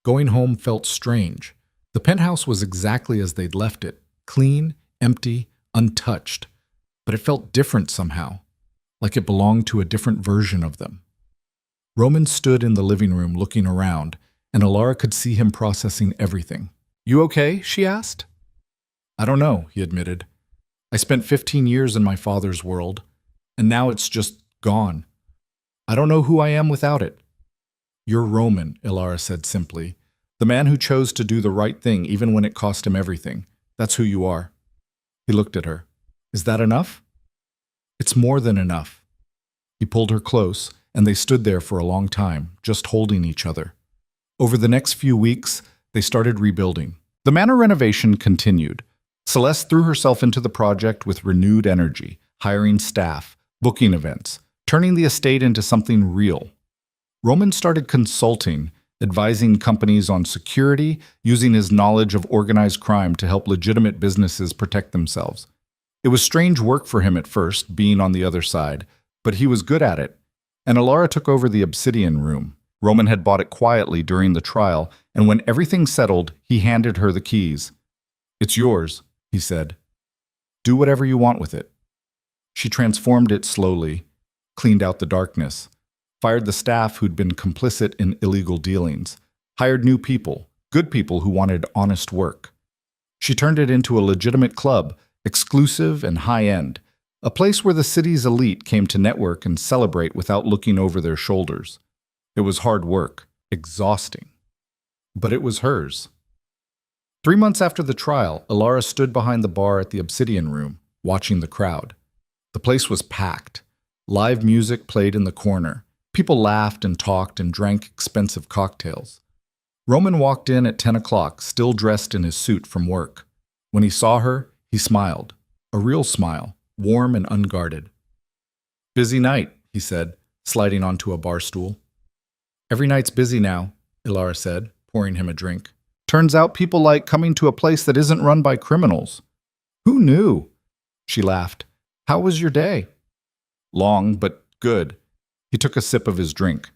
Going home felt strange. The penthouse was exactly as they'd left it, clean, empty, untouched. But it felt different somehow, like it belonged to a different version of them. Roman stood in the living room looking around, and Ilara could see him processing everything. "You okay?" she asked. I don't know, he admitted. I spent 15 years in my father's world, and now it's just gone. I don't know who I am without it. You're Roman, Ilara said simply. The man who chose to do the right thing even when it cost him everything. That's who you are. He looked at her. Is that enough? It's more than enough. He pulled her close, and they stood there for a long time, just holding each other. Over the next few weeks, they started rebuilding. The manor renovation continued. Celeste threw herself into the project with renewed energy, hiring staff, booking events, turning the estate into something real. Roman started consulting, advising companies on security, using his knowledge of organized crime to help legitimate businesses protect themselves. It was strange work for him at first, being on the other side, but he was good at it. And Ilara took over the Obsidian Room. Roman had bought it quietly during the trial, and when everything settled, he handed her the keys. It's yours, he said. Do whatever you want with it. She transformed it slowly, cleaned out the darkness, fired the staff who'd been complicit in illegal dealings, hired new people, good people who wanted honest work. She turned it into a legitimate club, exclusive and high-end, a place where the city's elite came to network and celebrate without looking over their shoulders. It was hard work, exhausting, but it was hers. 3 months after the trial, Ilara stood behind the bar at the Obsidian Room, watching the crowd. The place was packed. Live music played in the corner. People laughed and talked and drank expensive cocktails. Roman walked in at 10 o'clock, still dressed in his suit from work. When he saw her, he smiled. A real smile, warm and unguarded. Busy night, he said, sliding onto a bar stool. Every night's busy now, Ilara said, pouring him a drink. Turns out people like coming to a place that isn't run by criminals. Who knew? She laughed. How was your day? Long, but good. He took a sip of his drink.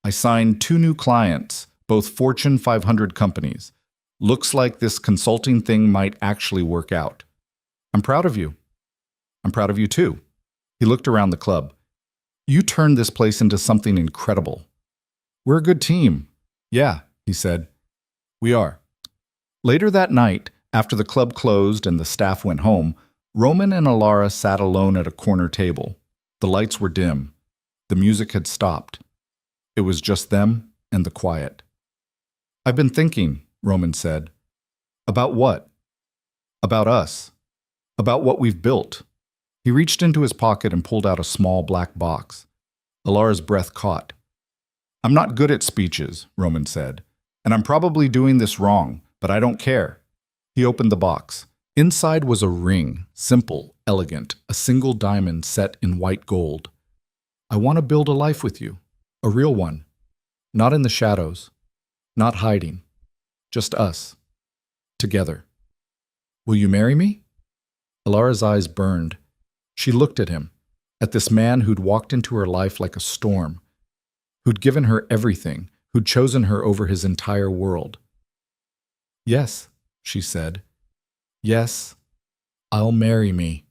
I signed 2 new clients, both Fortune 500 companies. Looks like this consulting thing might actually work out. I'm proud of you. I'm proud of you too. He looked around the club. You turned this place into something incredible. We're a good team. Yeah, he said. We are. Later that night, after the club closed and the staff went home, Roman and Ilara sat alone at a corner table. The lights were dim. The music had stopped. It was just them and the quiet. I've been thinking, Roman said. About what? About us. About what we've built. He reached into his pocket and pulled out a small black box. Ilara's breath caught. I'm not good at speeches, Roman said, and I'm probably doing this wrong, but I don't care. He opened the box. Inside was a ring, simple, elegant, a single diamond set in white gold. I want to build a life with you, a real one, not in the shadows, not hiding, just us, together. Will you marry me? Ilara's eyes burned. She looked at him, at this man who'd walked into her life like a storm, who'd given her everything, who'd chosen her over his entire world. Yes, she said. Yes, I'll marry me.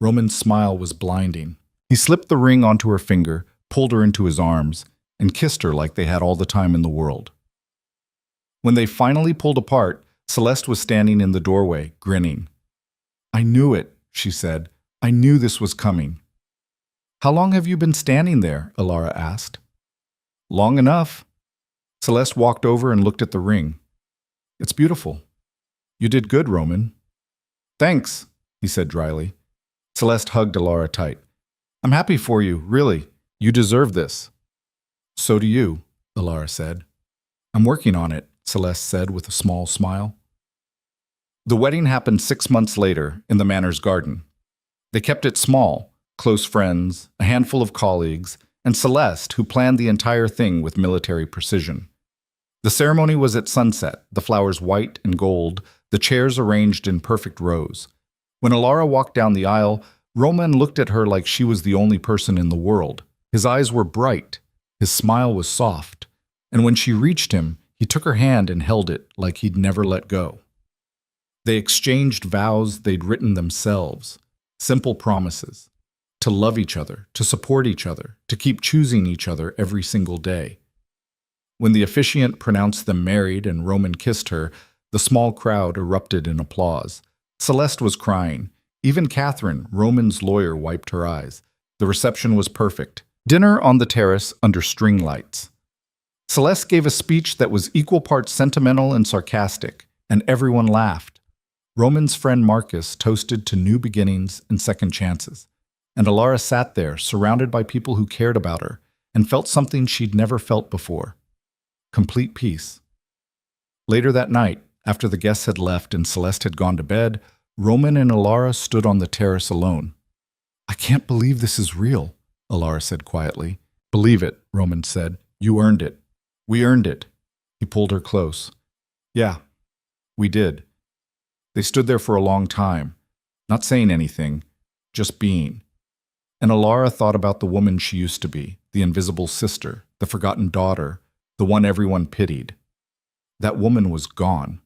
Roman's smile was blinding. He slipped the ring onto her finger, pulled her into his arms, and kissed her like they had all the time in the world. When they finally pulled apart, Celeste was standing in the doorway, grinning. I knew it, she said. I knew this was coming. How long have you been standing there? Ilara asked. Long enough. Celeste walked over and looked at the ring. It's beautiful. You did good, Roman. Thanks, he said dryly. Celeste hugged Ilara tight. I'm happy for you, really. You deserve this. So do you, Ilara said. I'm working on it, Celeste said with a small smile. The wedding happened 6 months later in the manor's garden. They kept it small, close friends, a handful of colleagues, and Celeste, who planned the entire thing with military precision. The ceremony was at sunset, the flowers white and gold, the chairs arranged in perfect rows. When Ilara walked down the aisle, Roman looked at her like she was the only person in the world. His eyes were bright, his smile was soft, and when she reached him, he took her hand and held it like he'd never let go. They exchanged vows they'd written themselves, simple promises, to love each other, to support each other, to keep choosing each other every single day. When the officiant pronounced them married and Roman kissed her, the small crowd erupted in applause. Celeste was crying. Even Catherine, Roman's lawyer, wiped her eyes. The reception was perfect. Dinner on the terrace under string lights. Celeste gave a speech that was equal parts sentimental and sarcastic, and everyone laughed. Roman's friend Marcus toasted to new beginnings and second chances, and Alara sat there, surrounded by people who cared about her, and felt something she'd never felt before. Complete peace. Later that night, after the guests had left and Celeste had gone to bed, Roman and Alara stood on the terrace alone. "I can't believe this is real," Alara said quietly. "Believe it," Roman said. "You earned it. We earned it." He pulled her close. "Yeah, we did." They stood there for a long time, not saying anything, just being. And Alara thought about the woman she used to be, the invisible sister, the forgotten daughter, the one everyone pitied. That woman was gone.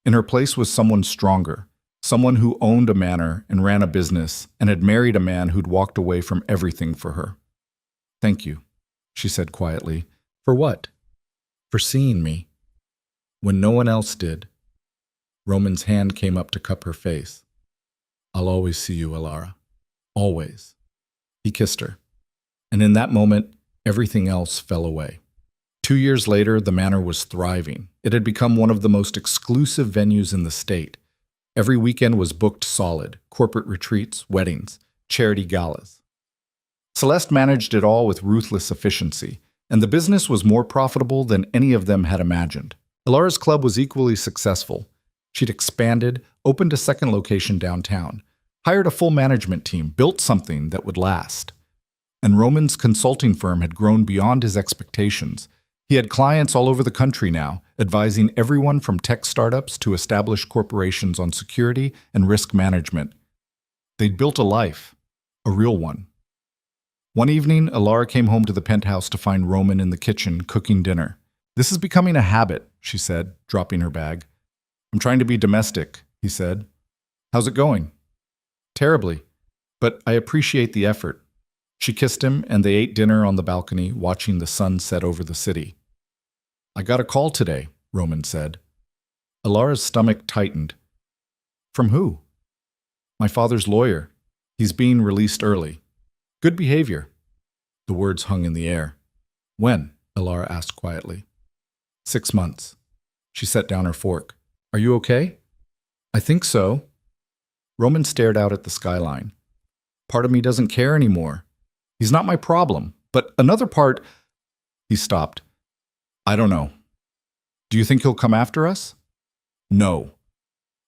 In her place was someone stronger, someone who owned a manor and ran a business and had married a man who'd walked away from everything for her. "Thank you," she said quietly. "For what?" "For seeing me. When no one else did." Roman's hand came up to cup her face. "I'll always see you, Alara. Always." He kissed her. And in that moment, everything else fell away. 2 years later, the manor was thriving. It had become one of the most exclusive venues in the state. Every weekend was booked solid: corporate retreats, weddings, charity galas. Celeste managed it all with ruthless efficiency, and the business was more profitable than any of them had imagined. Alara's club was equally successful. She'd expanded, opened a second location downtown, hired a full management team, built something that would last. And Roman's consulting firm had grown beyond his expectations. He had clients all over the country now, advising everyone from tech startups to established corporations on security and risk management. They'd built a life, a real one. One evening, Alara came home to the penthouse to find Roman in the kitchen cooking dinner. "This is becoming a habit," she said, dropping her bag. "I'm trying to be domestic," he said. "How's it going?" "Terribly, but I appreciate the effort." She kissed him, and they ate dinner on the balcony, watching the sun set over the city. "I got a call today," Roman said. Alara's stomach tightened. "From who?" "My father's lawyer. He's being released early. Good behavior." The words hung in the air. "When?" Alara asked quietly. 6 months. She set down her fork. "Are you okay?" "I think so." Roman stared out at the skyline. "Part of me doesn't care anymore. He's not my problem, but another part—" He stopped. "I don't know. Do you think he'll come after us?" "No."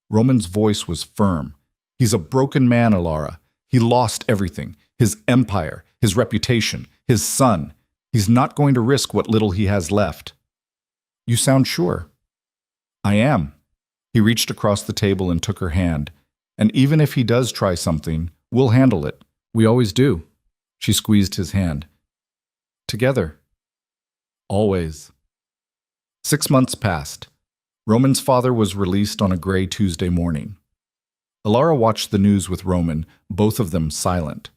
Roman's voice was firm. "He's a broken man, Alara. He lost everything. His empire, his reputation, his son. He's not going to risk what little he has left." "You sound sure." "I am." He reached across the table and took her hand. "And even if he does try something, we'll handle it. We always do." She squeezed his hand. "Together. Always." 6 months passed. Roman's father was released on a gray Tuesday morning. Alara watched the news with Roman, both of them silent.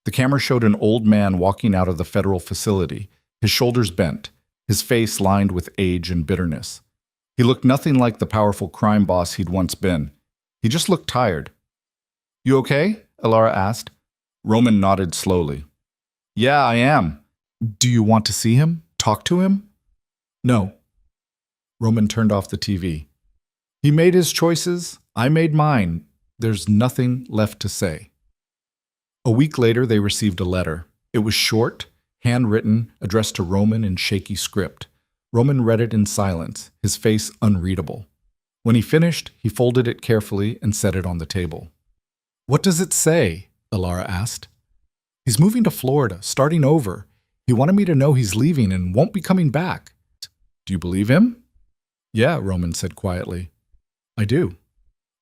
The camera showed an old man walking out of the federal facility, his shoulders bent, his face lined with age and bitterness. He looked nothing like the powerful crime boss he'd once been. He just looked tired. "You okay?" Alara asked. Roman nodded slowly. "Yeah, I am." "Do you want to see him? Talk to him?" "No." Roman turned off the TV. "He made his choices. I made mine. There's nothing left to say." A week later, they received a letter. It was short, handwritten, addressed to Roman in shaky script. Roman read it in silence, his face unreadable. When he finished, he folded it carefully and set it on the table. "What does it say?" Alara asked. "He's moving to Florida, starting over. He wanted me to know he's leaving and won't be coming back." "Do you believe him?" "Yeah," Roman said quietly. "I do."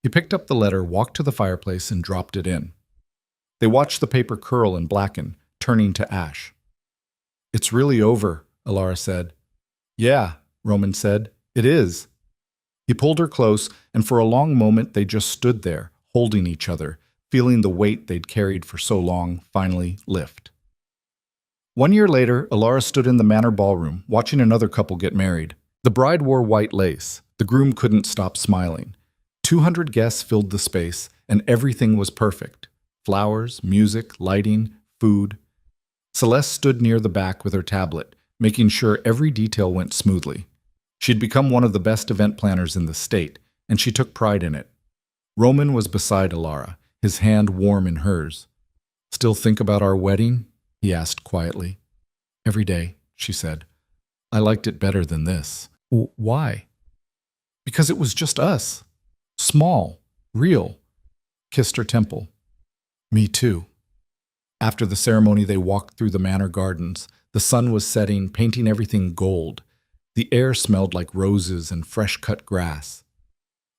He picked up the letter, walked to the fireplace, and dropped it in. They watched the paper curl and blacken, turning to ash. "It's really over," Alara said. "Yeah," Roman said. "It is." He pulled her close, and for a long moment they just stood there, holding each other, feeling the weight they'd carried for so long finally lift. 1 year later, Alara stood in the manor ballroom, watching another couple get married. The bride wore white lace. The groom couldn't stop smiling. 200 guests filled the space, and everything was perfect. Flowers, music, lighting, food. Celeste stood near the back with her tablet, making sure every detail went smoothly. She'd become one of the best event planners in the state, and she took pride in it. Roman was beside Alara, his hand warm in hers. "Still think about our wedding?" he asked quietly. "Every day," she said. "I liked it better than this." "Why?" "Because it was just us. Small, real." Kissed her temple. "Me too." After the ceremony, they walked through the manor gardens. The sun was setting, painting everything gold. The air smelled like roses and fresh-cut grass.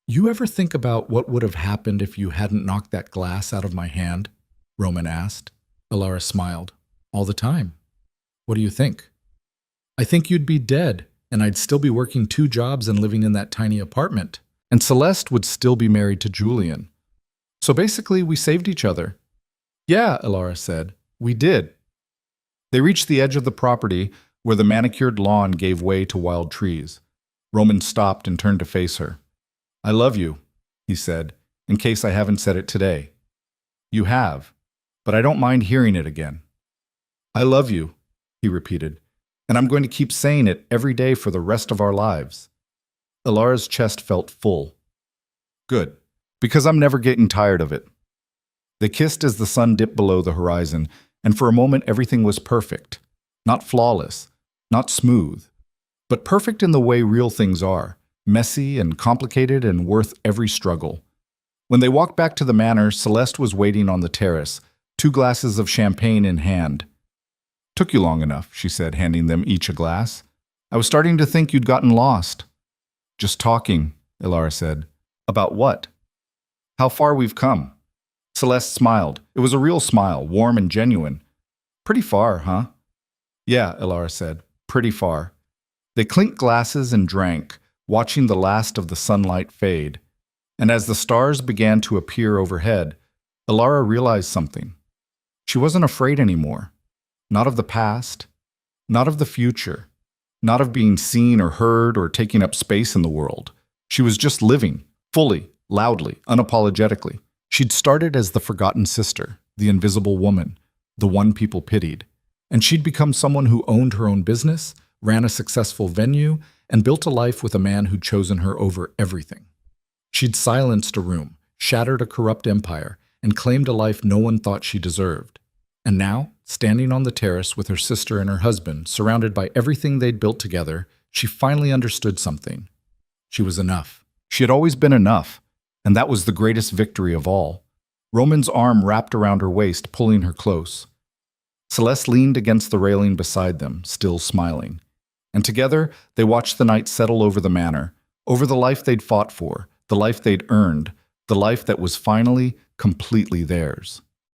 "You ever think about what would have happened if you hadn't knocked that glass out of my hand?" Roman asked. Alara smiled. "All the time." "What do you think?" "I think you'd be dead, and I'd still be working 2 jobs and living in that tiny apartment. And Celeste would still be married to Julian. So basically, we saved each other." "Yeah," Alara said. "We did." They reached the edge of the property where the manicured lawn gave way to wild trees. Roman stopped and turned to face her. "I love you," he said, "in case I haven't said it today." "You have, but I don't mind hearing it again." "I love you," he repeated, "and I'm going to keep saying it every day for the rest of our lives." Alara's chest felt full. "Good, because I'm never getting tired of it." They kissed as the sun dipped below the horizon, and for a moment everything was perfect. Not flawless, not smooth, but perfect in the way real things are, messy and complicated and worth every struggle. When they walked back to the manor, Celeste was waiting on the terrace, 2 glasses of champagne in hand. "Took you long enough," she said, handing them each a glass. "I was starting to think you'd gotten lost." "Just talking," Alara said. "About what?" "How far we've come." Celeste smiled. It was a real smile, warm and genuine. "Pretty far, huh?" "Yeah," Alara said. "Pretty far." They clinked glasses and drank, watching the last of the sunlight fade. And as the stars began to appear overhead, Alara realized something. She wasn't afraid anymore. Not of the past, not of the future, not of being seen or heard or taking up space in the world. She was just living, fully, loudly, unapologetically. She'd started as the forgotten sister, the invisible woman, the one people pitied. And she'd become someone who owned her own business, ran a successful venue, and built a life with a man who'd chosen her over everything. She'd silenced a room, shattered a corrupt empire, and claimed a life no one thought she deserved. And now, standing on the terrace with her sister and her husband, surrounded by everything they'd built together, she finally understood something. She was enough. She had always been enough, and that was the greatest victory of all. Roman's arm wrapped around her waist, pulling her close. Celeste leaned against the railing beside them, still smiling. And together, they watched the night settle over the manor, over the life they'd fought for, the life they'd earned, the life that was finally completely theirs.